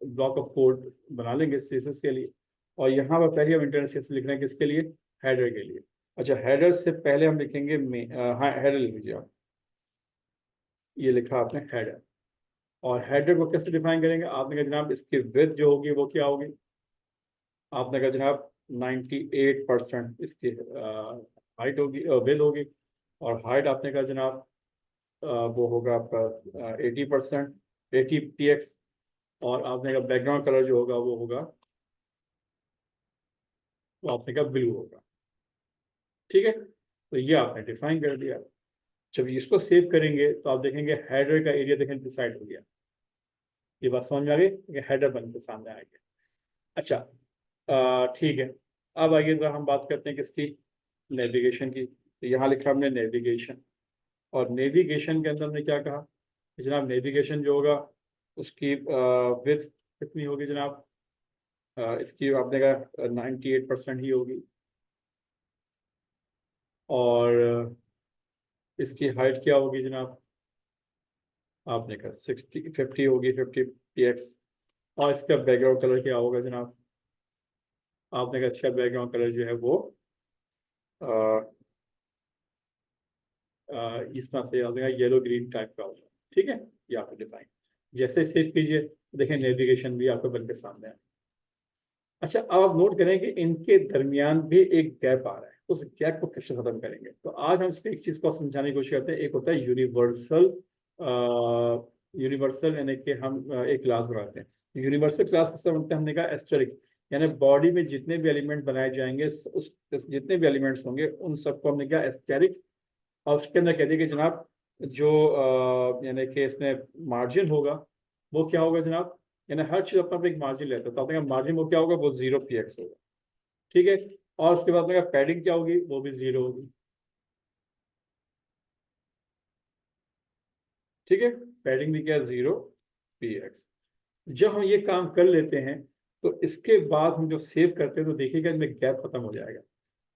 ब्लॉक ऑफ कोड बना लेंगे CSS के लिए। और यहाँ पर पहले हम इंटरनल CSS लिख रहे हैं किसके लिए, हेडर के लिए। अच्छा, हेडर से पहले हम लिखेंगे हाँ, हेडर लिख लीजिए आप, ये लिखा आपने हेडर। और हेडर को कैसे डिफाइन करेंगे, आपने कहा जनाब इसकी विड्थ जो होगी वो क्या होगी, आपने कहा जनाब 98% इसकी हाइट होगी, विड्थ होगी। और हाइट आपने कहा जनाब वो होगा आपका 80%, 80 px। और आपने कहा बैकग्राउंड कलर जो होगा वो होगा, वो आपने कहा ब्लू होगा। ठीक है, तो ये आपने डिफाइन कर दिया। जब इसको सेव करेंगे तो आप देखेंगे हेडर का एरिया देखें डिसाइड हो गया। ये बात समझ में आ गई कि हेडर बन के सामने आ गया। अच्छा, ठीक है। अब आइए जरा हम बात करते हैं किसकी, नेविगेशन की। तो यहाँ लिखा हमने नेविगेशन। और नेविगेशन के अंदर हमने क्या कहा कि जनाब नेविगेशन जो होगा उसकी विड्थ कितनी होगी जनाब, इसकी आपने कहा 98% ही होगी। और इसकी हाइट क्या होगी जनाब, आपने कहा 50 होगी, 50 px। और इसका बैकग्राउंड कलर क्या होगा जनाब, आपने कहा इसका बैकग्राउंड कलर जो है वो इस तरह से आ जाएगा, येलो ग्रीन टाइप का होगा। ठीक है, ये आपको डिफाइन। जैसे सेव कीजिए देखें नेविगेशन भी आपको बन के सामने है। अच्छा, अब आप नोट करें कि इनके दरमियान भी एक गैप आ रहा है, उस गैप को कैसे खत्म करेंगे। तो आज हम इसके एक चीज को समझाने की कोशिश करते हैं। एक होता है यूनिवर्सल, यूनिवर्सल यानी कि हम एक क्लास बनाते हैं। यूनिवर्सल क्लास किससे बनते हैं, हमने कहा एस्टेरिक, यानी बॉडी में जितने भी एलिमेंट बनाए जाएंगे उस जितने भी एलिमेंट्स होंगे उन सबको हमने कहा एस्टेरिक। और उसके अंदर कह दिया कि जनाब जो यानी कि इसमें मार्जिन होगा वो क्या होगा जनाब, यानी हर चीज अपना अपना एक मार्जिन लेता है। तो आपने मार्जिन वो क्या होगा, वो 0 px होगा। ठीक है, और उसके बाद में पैडिंग क्या होगी, वो भी 0 होगी। ठीक है, पैडिंग भी क्या है, 0 px। जब हम ये काम कर लेते हैं तो इसके बाद हम जब सेव करते हैं तो देखिएगा इनमें गैप खत्म हो जाएगा।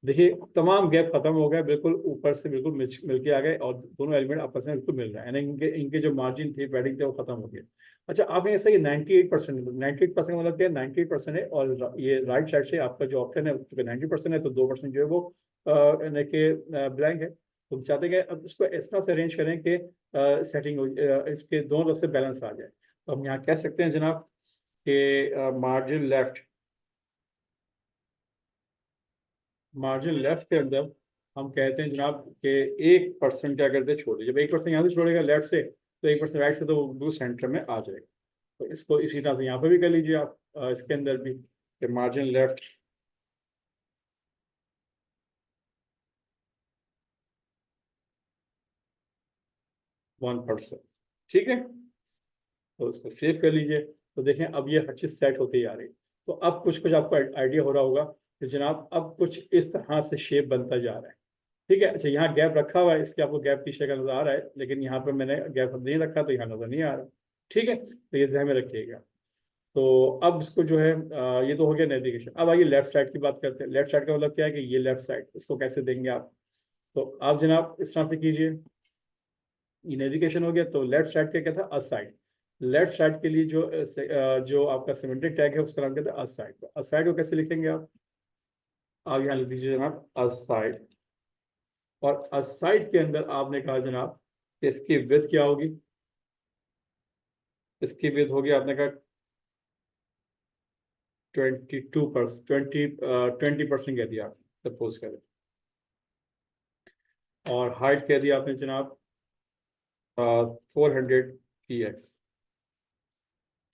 देखिए तमाम गैप खत्म हो गए, बिल्कुल ऊपर से बिल्कुल मिल के आ गए और दोनों एलिमेंट आपस में बिल्कुल मिल रहे हैं, यानी इनके इनके जो मार्जिन थे पैडिंग थे वो खत्म हो गए। अच्छा, आपने ऐसा कि 98%, 98% मतलब क्या है, 98% है। और ये राइट साइड से आपका जो ऑप्शन है उसमें 90% है, तो 2% जो है वो यानी कि ब्लैंक है। तो हम चाहते हैं कि अब इसको इस तरह से अरेंज करें कि सेटिंग इसके दोनों तरफ से बैलेंस आ जाए। तो हम यहाँ कह सकते हैं जनाब कि मार्जिन लेफ्ट, मार्जिन लेफ्ट के अंदर हम कहते हैं जनाब कि 1% क्या करते हैं छोड़े, जब 1% यहाँ से छोड़ेगा लेफ्ट से तो 1% राइट से, तो वो सेंटर में आ जाएगा। तो इसको इसी तरह से यहाँ पे भी कर लीजिए आप, इसके अंदर भी कि मार्जिन लेफ्ट 1%। ठीक है, तो उसको सेव कर लीजिए। तो देखें अब ये हर चीज़ सेट होती जा रही है। तो अब कुछ कुछ आपको आइडिया हो रहा होगा कि जनाब अब कुछ इस तरह से शेप बनता जा रहा है। ठीक है, अच्छा यहाँ गैप रखा हुआ है, इसलिए आपको गैप पीछे का नजर आ रहा है, लेकिन यहाँ पर मैंने गैप नहीं रखा तो यहाँ नजर नहीं आ रहा। ठीक है, तो ये ध्यान में रखिएगा। तो अब इसको जो है ये तो हो गया नेविगेशन। अब आइए लेफ्ट साइड की बात करते हैं। लेफ्ट साइड का मतलब क्या है कि ये लेफ्ट साइड, इसको कैसे देंगे आप। तो आप जनाब इस तरह से कीजिए, ये नेविगेशन हो गया। तो लेफ्ट साइड का क्या था, असाइड। लेफ्ट साइड के लिए जो जो आपका सिमेंटिक टैग है उसका नाम क्या था, असाइड। तो असाइड को कैसे लिखेंगे आप यहाँ लिख दीजिए जनाब असाइड। और असाइड के अंदर आपने कहा जनाब कि इसकी विड्थ क्या होगी, इसकी विड्थ होगी आपने कहा 22%, 20% कह दिया आप सपोज करें। और हाइट कह दिया आपने जनाब 400 px।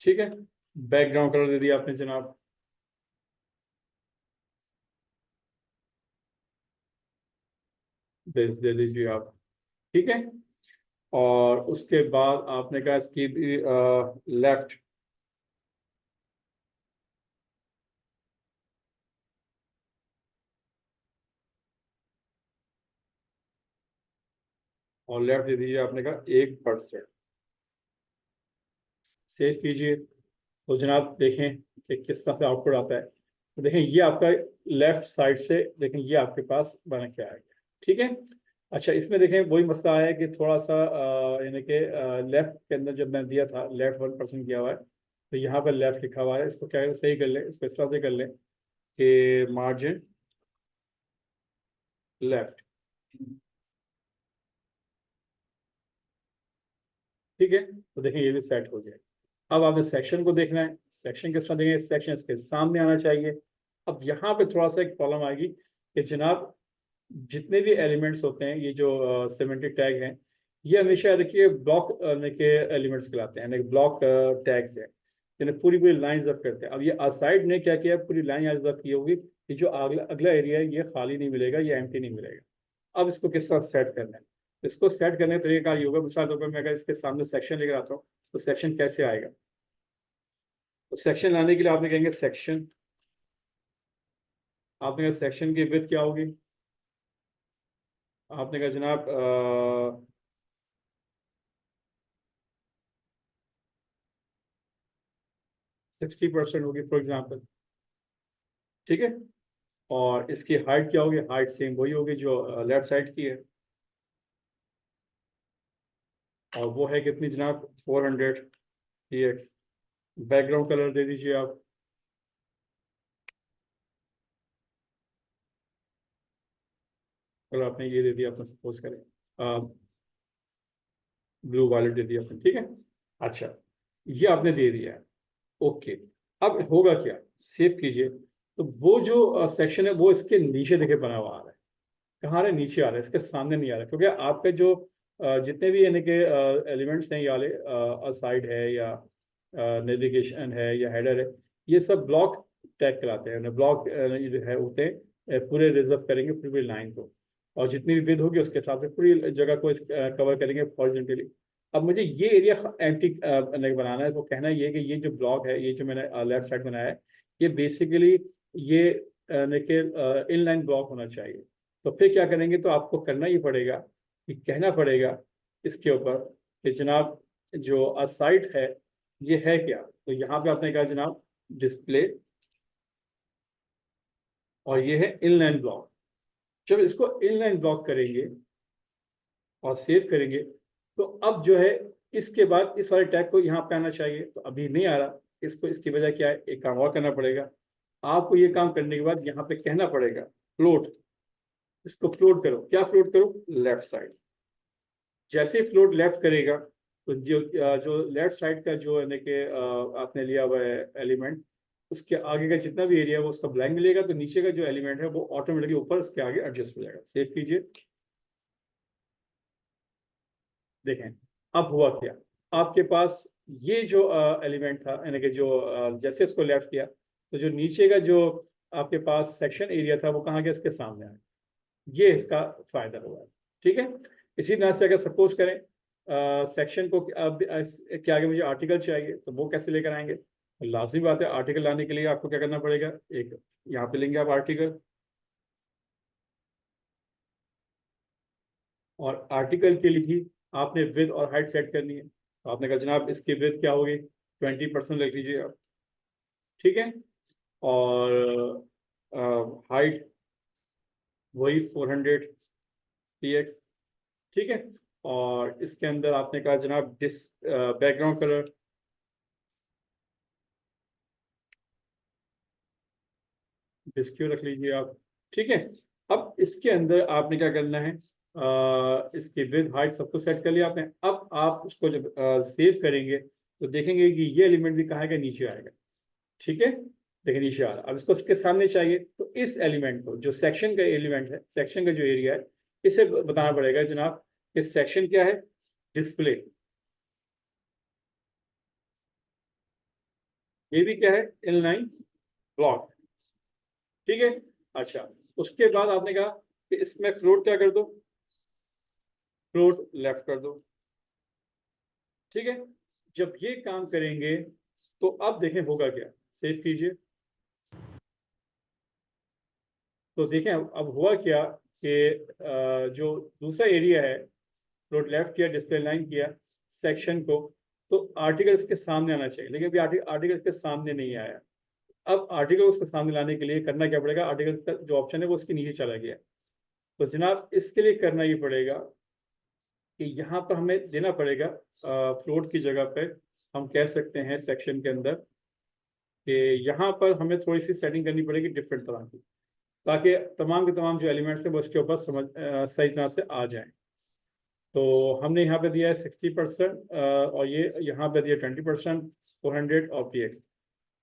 ठीक है, बैकग्राउंड कलर दे दिया आपने जनाब दे दीजिए आप। ठीक है, और उसके बाद आपने कहा इसकी लेफ्ट, और लेफ्ट दे दीजिए आपने कहा 1%। सेव कीजिए। तो जनाब देखें कि किस तरह से आउटपुट आता है। तो देखें ये आपका लेफ्ट साइड से देखें ये आपके पास बन के आएगा। ठीक है, अच्छा इसमें देखें वही मसला आया कि थोड़ा सा यानी कि लेफ्ट के अंदर जब मैं दिया था लेफ्ट 1% किया हुआ है, तो यहाँ पर लेफ्ट लिखा हुआ है। इसको क्या है, सही कर लें, इसको इस तरह से कर लें कि मार्जिन लेफ्ट। ठीक है, तो देखें ये भी सेट हो गया। अब आपने सेक्शन को देखना है, सेक्शन किस तरह देखेंगे, सेक्शन इसके सामने आना चाहिए। अब यहाँ पे थोड़ा सा एक प्रॉब्लम आएगी कि जनाब जितने भी एलिमेंट्स होते हैं ये जो सिमेंटिक टैग हैं, ये हमेशा देखिए ब्लॉक के एलिमेंट्स कहलाते हैं, यानी ब्लॉक टैग्स हैं, यानी पूरी पूरी लाइन ऑफ करते हैं। अब ये असाइड ने क्या किया, पूरी लाइन ऑफ की होगी, ये जो अगला अगला एरिया है ये खाली नहीं मिलेगा, ये एम्प्टी नहीं मिलेगा। अब इसको किस तरह सेट करना है, इसको सेट करने का तरीका ये होगा, मिसाल तौर पर मैं अगर इसके सामने सेक्शन लेकर आता हूँ तो सेक्शन कैसे आएगा। तो सेक्शन लाने के लिए आपने कहेंगे सेक्शन, आपने कहा सेक्शन की विड्थ क्या होगी, आपने कहा जनाब 60% होगी फॉर एग्जाम्पल। ठीक है, और इसकी हाइट क्या होगी, हाइट सेम वही होगी जो लेफ्ट साइड की है, और वो है कितनी जनाब, 400 px। बैकग्राउंड कलर दे दीजिए आप, अगर आपने ये दे दिया, आपने सपोज करें ब्लू वायलेट दे दिया आपने, ठीक है। अच्छा, ये आपने दे दिया है, ओके। अब होगा क्या, सेव कीजिए, तो वो जो सेक्शन है वो इसके नीचे देखे बना हुआ आ रहा है। कहाँ आ रहा है, नीचे आ रहा है, इसके सामने नहीं आ रहा है, क्योंकि आपके जो जितने भी यानी कि एलिमेंट्स हैं, या साइड है, या नेविगेशन है, या हेडर है, ये सब ब्लॉक टैग कराते हैं, ब्लॉक जो है होते हैं, पूरे रिजर्व करेंगे पूरी लाइन को, और जितनी भी विड्थ होगी उसके हिसाब से पूरी जगह को कवर करेंगे हॉरिजॉन्टली। अब मुझे ये एरिया एंटी बनाना है, तो कहना ये है कि ये जो ब्लॉक है, ये जो मैंने लेफ्ट साइड बनाया है, ये बेसिकली ये इनलाइन ब्लॉक होना चाहिए। तो फिर क्या करेंगे, तो आपको करना ही पड़ेगा कि कहना पड़ेगा इसके ऊपर कि जनाब जो साइट है ये है क्या, तो यहाँ पे आपने कहा जनाब डिस्प्ले, और ये है इनलाइन ब्लॉक। जब इसको इनलाइन ब्लॉक करेंगे और सेव करेंगे, तो अब जो है इसके बाद इस वाले टैग को यहाँ पे आना चाहिए, तो अभी नहीं आ रहा, इसको इसकी वजह क्या है, एक काम और करना पड़ेगा आपको। ये काम करने के बाद यहाँ पे कहना पड़ेगा फ्लोट, इसको फ्लोट करो, क्या फ्लोट करो, लेफ्ट साइड। जैसे फ्लोट लेफ्ट करेगा, तो जो लेफ्ट साइड का जो यानी कि आपने लिया हुआ है एलिमेंट, उसके आगे का जितना भी एरिया है वो उसका ब्लैंक मिलेगा, तो नीचे का जो एलिमेंट है वो ऑटोमेटिकली ऊपर उसके आगे एडजस्ट हो जाएगा। सेव कीजिए, देखें अब हुआ क्या, आपके पास ये जो एलिमेंट था, यानी कि जो जैसे उसको लेफ्ट किया, तो जो नीचे का जो आपके पास सेक्शन एरिया था वो कहाँ गया, इसके सामने आया। ये इसका फायदा हुआ है, ठीक है। इसी तरह से अगर सपोज करें सेक्शन को अब के आगे मुझे आर्टिकल चाहिए, तो वो कैसे लेकर आएंगे, लाजमी बात है, आर्टिकल लाने के लिए आपको क्या करना पड़ेगा, एक यहाँ पे लेंगे आप आर्टिकल, और आर्टिकल के लिए ही आपने विड्थ और हाइट सेट करनी है, तो आपने कहा जनाब इसकी विड्थ क्या होगी, 20% रख लीजिए आप, ठीक है। और हाइट वही 400 px, ठीक है। और इसके अंदर आपने कहा जनाब डिस बैकग्राउंड कलर, डिस्क्यू रख लीजिए आप, ठीक है। अब इसके अंदर आपने क्या करना है, इसकी विद हाइट सबको सेट कर लिया आपने। अब आप उसको जब सेव करेंगे, तो देखेंगे कि ये एलिमेंट भी कहाँ आएगा, नीचे आएगा, ठीक है। देखिए नीचे आ रहा, अब इसको इसके सामने चाहिए, तो इस एलिमेंट को, जो सेक्शन का एलिमेंट है, सेक्शन का जो एरिया है, इसे बताना पड़ेगा जनाब कि सेक्शन क्या है, डिस्प्ले। ये भी क्या है, इनलाइन ब्लॉक, ठीक है। अच्छा, उसके बाद आपने कहा कि इसमें फ्लोट क्या कर दो, फ्लोट लेफ्ट कर दो, ठीक है। जब ये काम करेंगे, तो अब देखें होगा क्या, सेव कीजिए, तो देखें अब हुआ क्या कि जो दूसरा एरिया है, फ्लोट लेफ्ट किया, डिस्प्ले लाइन किया सेक्शन को, तो आर्टिकल्स के सामने आना चाहिए, लेकिन अभी आर्टिकल्स के सामने नहीं आया। अब आर्टिकल उसके सामने लाने के लिए करना क्या पड़ेगा, आर्टिकल का जो ऑप्शन है वो उसके नीचे चला गया, तो जनाब इसके लिए करना ये पड़ेगा कि यहाँ पर हमें देना पड़ेगा फ्लोट की जगह पे, हम कह सकते हैं सेक्शन के अंदर कि यहाँ पर हमें थोड़ी सी सेटिंग करनी पड़ेगी डिफरेंट तरह की, ताकि तमाम के तमाम जो एलिमेंट्स हैं वो इसके ऊपर समझ सही तरह से आ जाएं। तो हमने यहाँ पे दिया है 60%, और ये यहाँ पे दिया 20%, 400 और px,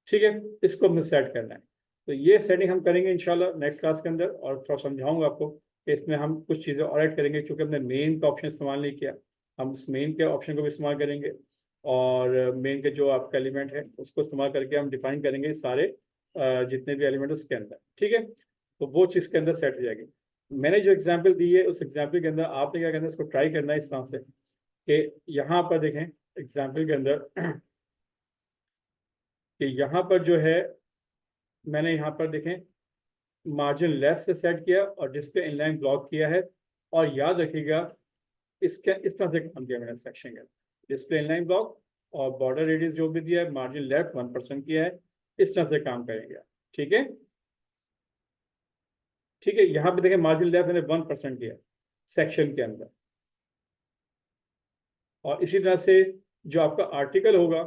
ठीक है। इसको हमने सेट करना है, तो ये सेटिंग हम करेंगे इंशाल्लाह नेक्स्ट क्लास के अंदर, और थोड़ा समझाऊंगा आपको कि इसमें हम कुछ चीज़ें और ऐड करेंगे, क्योंकि हमने मेन का ऑप्शन इस्तेमाल नहीं किया, हम उस मेन के ऑप्शन को भी इस्तेमाल करेंगे, और मेन के जो आपका एलिमेंट है उसको इस्तेमाल करके हम डिफाइन करेंगे सारे जितने भी एलिमेंट उसके अंदर, ठीक है। तो वो चीज़ के अंदर सेट हो जाएगी। मैंने जो एग्जाम्पल दी है उस एग्जाम्पल के अंदर आपने क्या करना है, इसको ट्राई करना है इस तरह से कि यहाँ पर देखें एग्जाम्पल के अंदर कि यहाँ पर जो है मैंने यहाँ पर देखें मार्जिन लेफ्ट से सेट किया और डिस्प्ले इनलाइन ब्लॉक किया है, और याद रखिएगा इसके इस तरह से काम किया मैंने सेक्शन का, डिस्प्ले इनलाइन ब्लॉक और बॉर्डर रेडियस जो भी दिया है मार्जिन लेफ्ट 1% किया है, इस तरह से काम करेंगे, ठीक है। ठीक है, यहाँ पे देखें मार्जिन लेफ्ट मैंने 1% किया सेक्शन के अंदर। और इसी तरह से जो आपका आर्टिकल होगा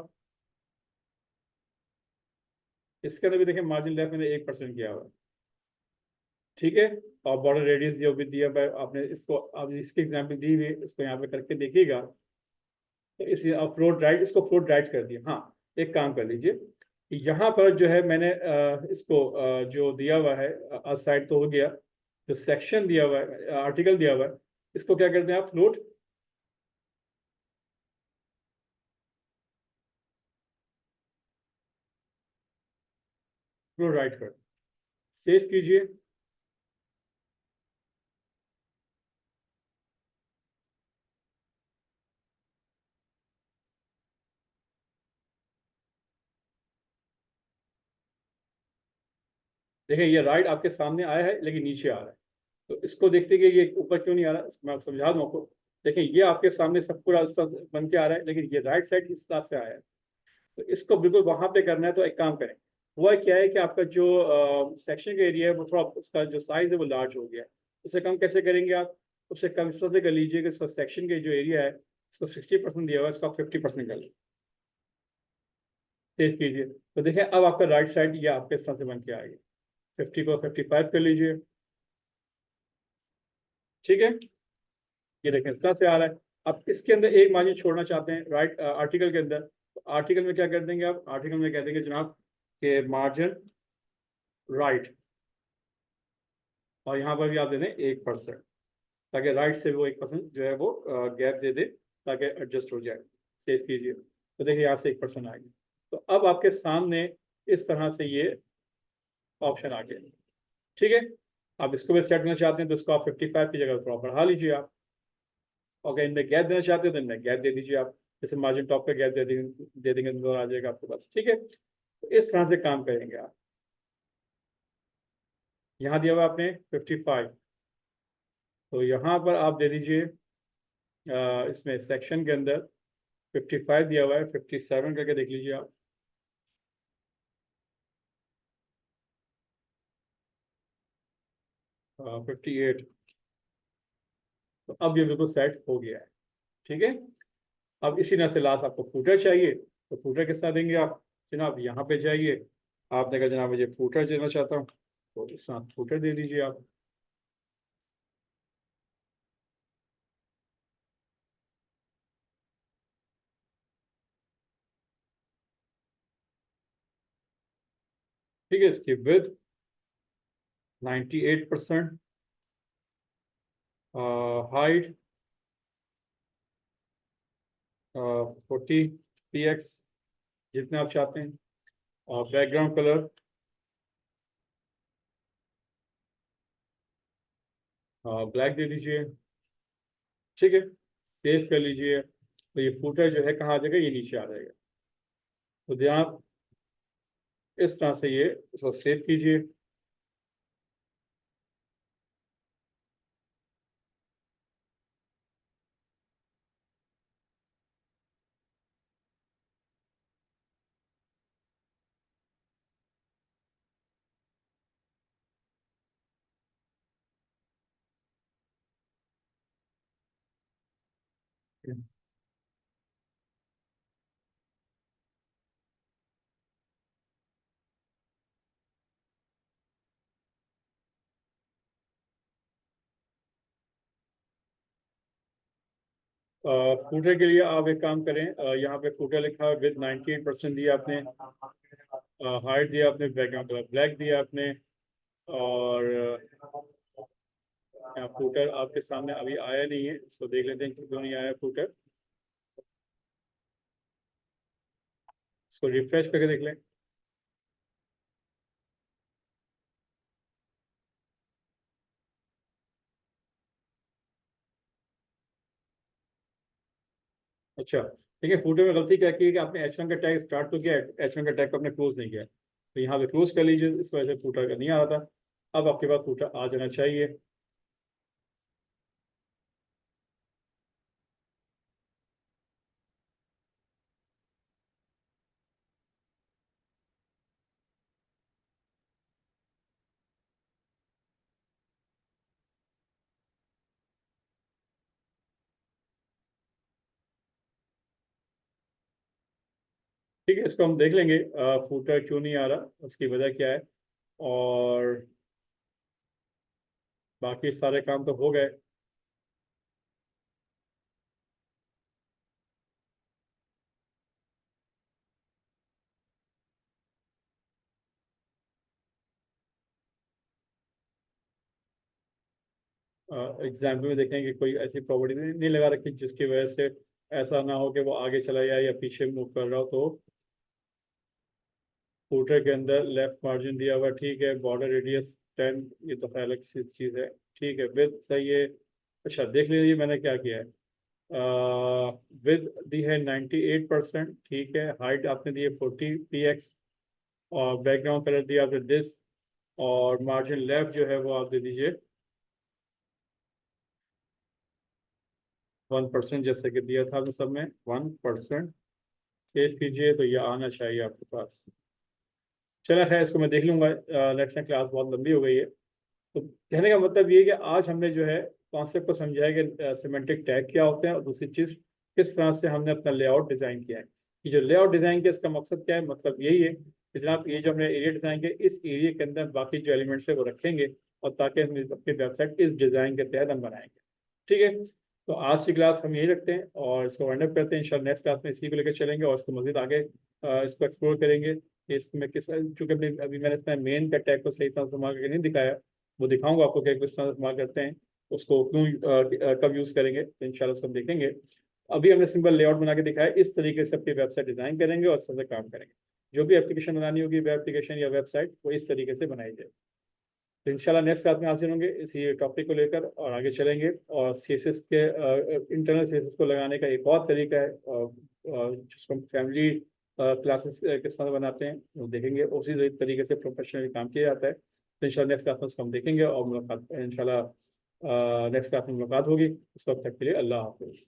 इसके अंदर भी देखें मार्जिन लेफ्ट मैंने 1% किया हुआ है। ठीक है, और बॉर्डर रेडियस जो भी दिया हुआ है आपने, इसको आप इसकी एग्जाम्पल दी हुई है, इसको यहाँ पे करके देखिएगा। तो इस फ्लोट राइट, इसको फ्लोट राइट कर दिया। हाँ, एक काम कर लीजिए, यहाँ पर जो है मैंने इसको जो दिया हुआ है साइड तो हो गया, जो सेक्शन दिया हुआ है, आर्टिकल दिया हुआ है, इसको क्या करते हैं आप, फ्लोट फ्लोट राइट कर, सेव कीजिए। देखिए ये राइट आपके सामने आया है लेकिन नीचे आ रहा है, तो इसको देखते कि ये ऊपर क्यों नहीं आ रहा, मैं आपको समझा दूँ आपको। देखिए ये आपके सामने सब पूरा इस तरह बन के आ रहा है, लेकिन ये राइट साइड इस तरह से आया है, तो इसको बिल्कुल वहां पे करना है। तो एक काम करें, हुआ क्या है कि आपका जो सेक्शन का एरिया है वो थोड़ा, उसका जो साइज है वो लार्ज हो गया है। उसे कम कैसे करेंगे आप, उसे कम इस तरह से कर लीजिए कि उसका सेक्शन का जो एरिया है इसको 60% दिया हुआ है, इसको आप 50% कर लीजिए, सेव कीजिए। तो देखिए अब आपका राइट साइड ये आपके इस तरह से बन के आएगा। 50 को 55 कर लीजिए। ठीक है, ये देखें इस तरह से आ रहा है। अब इसके अंदर एक मार्जिन छोड़ना चाहते हैं राइट आर्टिकल के अंदर, तो आर्टिकल में क्या कर देंगे आप, आर्टिकल में कह देंगे जनाब कि मार्जिन राइट, और यहाँ पर भी आप दे दें 1%, ताकि राइट से वो 1% जो है वो गैप दे दे, ताकि एडजस्ट हो जाए। सेव कीजिए, तो देखिए यहाँ से 1% आ गया। तो अब आपके सामने इस तरह से ये ऑप्शन आ गया। ठीक है, आप इसको भी सेट करना चाहते हैं तो इसको आप 55 की जगह थोड़ा बढ़ा लीजिए आप। और अगर इनमें गैप देना चाहते हो तो इनमें गैप दे दीजिए आप, जैसे मार्जिन टॉप पे गैप दे देंगे तो आ जाएगा आपके पास। ठीक है, तो इस तरह से काम करेंगे आप। यहाँ दिया हुआ आपने 55, तो यहाँ पर आप दे दीजिए इसमें सेक्शन के अंदर 55 दिया हुआ है, 57 करके देख लीजिए आप। 58, तो अब ये बिल्कुल सेट हो गया है। ठीक है, अब इसी तरह से लास्ट आपको फूटर चाहिए, तो फूटर किस तरह देंगे आप, जनाब यहाँ पे जाइए, आपने कहा जनाब मुझे फूटर देना चाहता हूँ, तो इस तरह फूटर दे दीजिए आप। ठीक है, इसकी विद 98%, हाइट 40 px, जितने आप चाहते हैं, और बैकग्राउंड कलर ब्लैक दे दीजिए। ठीक है, सेव कर लीजिए। तो ये फूटर जो है कहाँ आ जाएगा, ये नीचे आ जाएगा। तो ध्यान आप इस तरह से ये इसको सेव कीजिए। फूटर के लिए आप एक काम करें, यहाँ पे फूटर लिखा है विद 98% दिया आपने, हाइट दिया आपने, बैकग्राउंड कलर ब्लैक दिया आपने, और यहाँ फूटर आपके सामने अभी आया नहीं है, इसको देख लेते हैं कि क्यों नहीं आया फूटर। इसको रिफ्रेश करके देख लें। अच्छा, ठीक है, फूटर में गलती क्या की है कि आपने H1 का टैग स्टार्ट तो किया है, H1 का टैग को आपने क्लोज नहीं किया है। तो यहाँ पे क्लोज कर लीजिए, इस वजह से फूटर का नहीं आ रहा था। अब आपके पास फूटर आ जाना चाहिए। ठीक है, इसको हम देख लेंगे फूटर क्यों नहीं आ रहा, उसकी वजह क्या है, और बाकी सारे काम तो हो गए। एग्जाम्पल में देखें कि कोई ऐसी प्रॉपर्टी नहीं लगा रखी जिसकी वजह से ऐसा ना हो कि वो आगे चला जाए या पीछे मूव कर रहा हो। तो फूटर के अंदर लेफ्ट मार्जिन दिया हुआ, ठीक है, बॉर्डर रेडियस 10, ये तो खैर अलग चीज़ है, ठीक है, विद सही है। अच्छा देख लीजिए मैंने क्या किया है, विद दी है 98%, ठीक है, हाइट आपने दी है 40 px, और बैकग्राउंड कलर दिया आपने दिस, और मार्जिन लेफ्ट जो है वो आप दे दीजिए 1%, जैसे कि दिया था आपने सब में 1%। सेव कीजिए तो ये आना चाहिए आपके पास। चला खैर, इसको मैं देख लूंगा, नेक्स्ट टाइम क्लास बहुत लंबी हो गई है। तो कहने का मतलब ये है कि आज हमने जो है कॉन्सेप्ट को समझा है कि सिमेंटिक टैग क्या होते हैं, और दूसरी चीज़ किस तरह से हमने अपना लेआउट डिज़ाइन किया है। कि जो लेआउट डिज़ाइन किया इसका मकसद क्या है, मतलब यही है कि जनाब ये जो हमने एरिया डिज़ाइन किया, इस एरिया के अंदर बाकी जो एलिमेंट्स है वो रखेंगे, और ताकि हम अपनी वेबसाइट इस डिज़ाइन के तहत हम बनाएंगे। ठीक है, तो आज की क्लास हम यही रखते हैं और इसको वाइंड अप करते हैं। इंशाल्लाह नेक्स्ट क्लास में इसी को लेकर चलेंगे और इसको मजीद आगे इसको एक्सप्लोर करेंगे कि इसमें किस, चूँकि अपने अभी मैंने इसमें मेन का टैग को सही तरह इस्तेमाल करके नहीं दिखाया, वो दिखाऊंगा आपको कि किस तरह इस्तेमाल करते हैं, उसको क्यों कब यूज़ करेंगे, तो इंशाल्लाह उसको हम देखेंगे। अभी हमने सिंपल लेआउट बना के दिखाया, इस तरीके से अपनी वेबसाइट डिज़ाइन करेंगे और इस तरह से काम करेंगे। जो भी एप्लीकेशन बनानी होगी, वेब एप्लीकेशन या वेबसाइट, वो इस तरीके से बनाई जाए। तो इंशाल्लाह नेक्स्ट क्लास में हाजिर होंगे इसी टॉपिक को लेकर और आगे चलेंगे। और सीएसएस के इंटरनल सीएसएस को लगाने का एक और तरीका है, जिसको हम फैमिली क्लासेस किस तरह बनाते हैं वो देखेंगे, उसी तरीके से प्रोफेशनली काम किया जाता है। तो इंशाल्लाह नेक्स्ट क्लास में उसको हम देखेंगे और मुलाकात इंशाल्लाह नेक्स्ट क्लास में मुलाकात होगी। उस वक्त तक के लिए अल्लाह हाफिज़।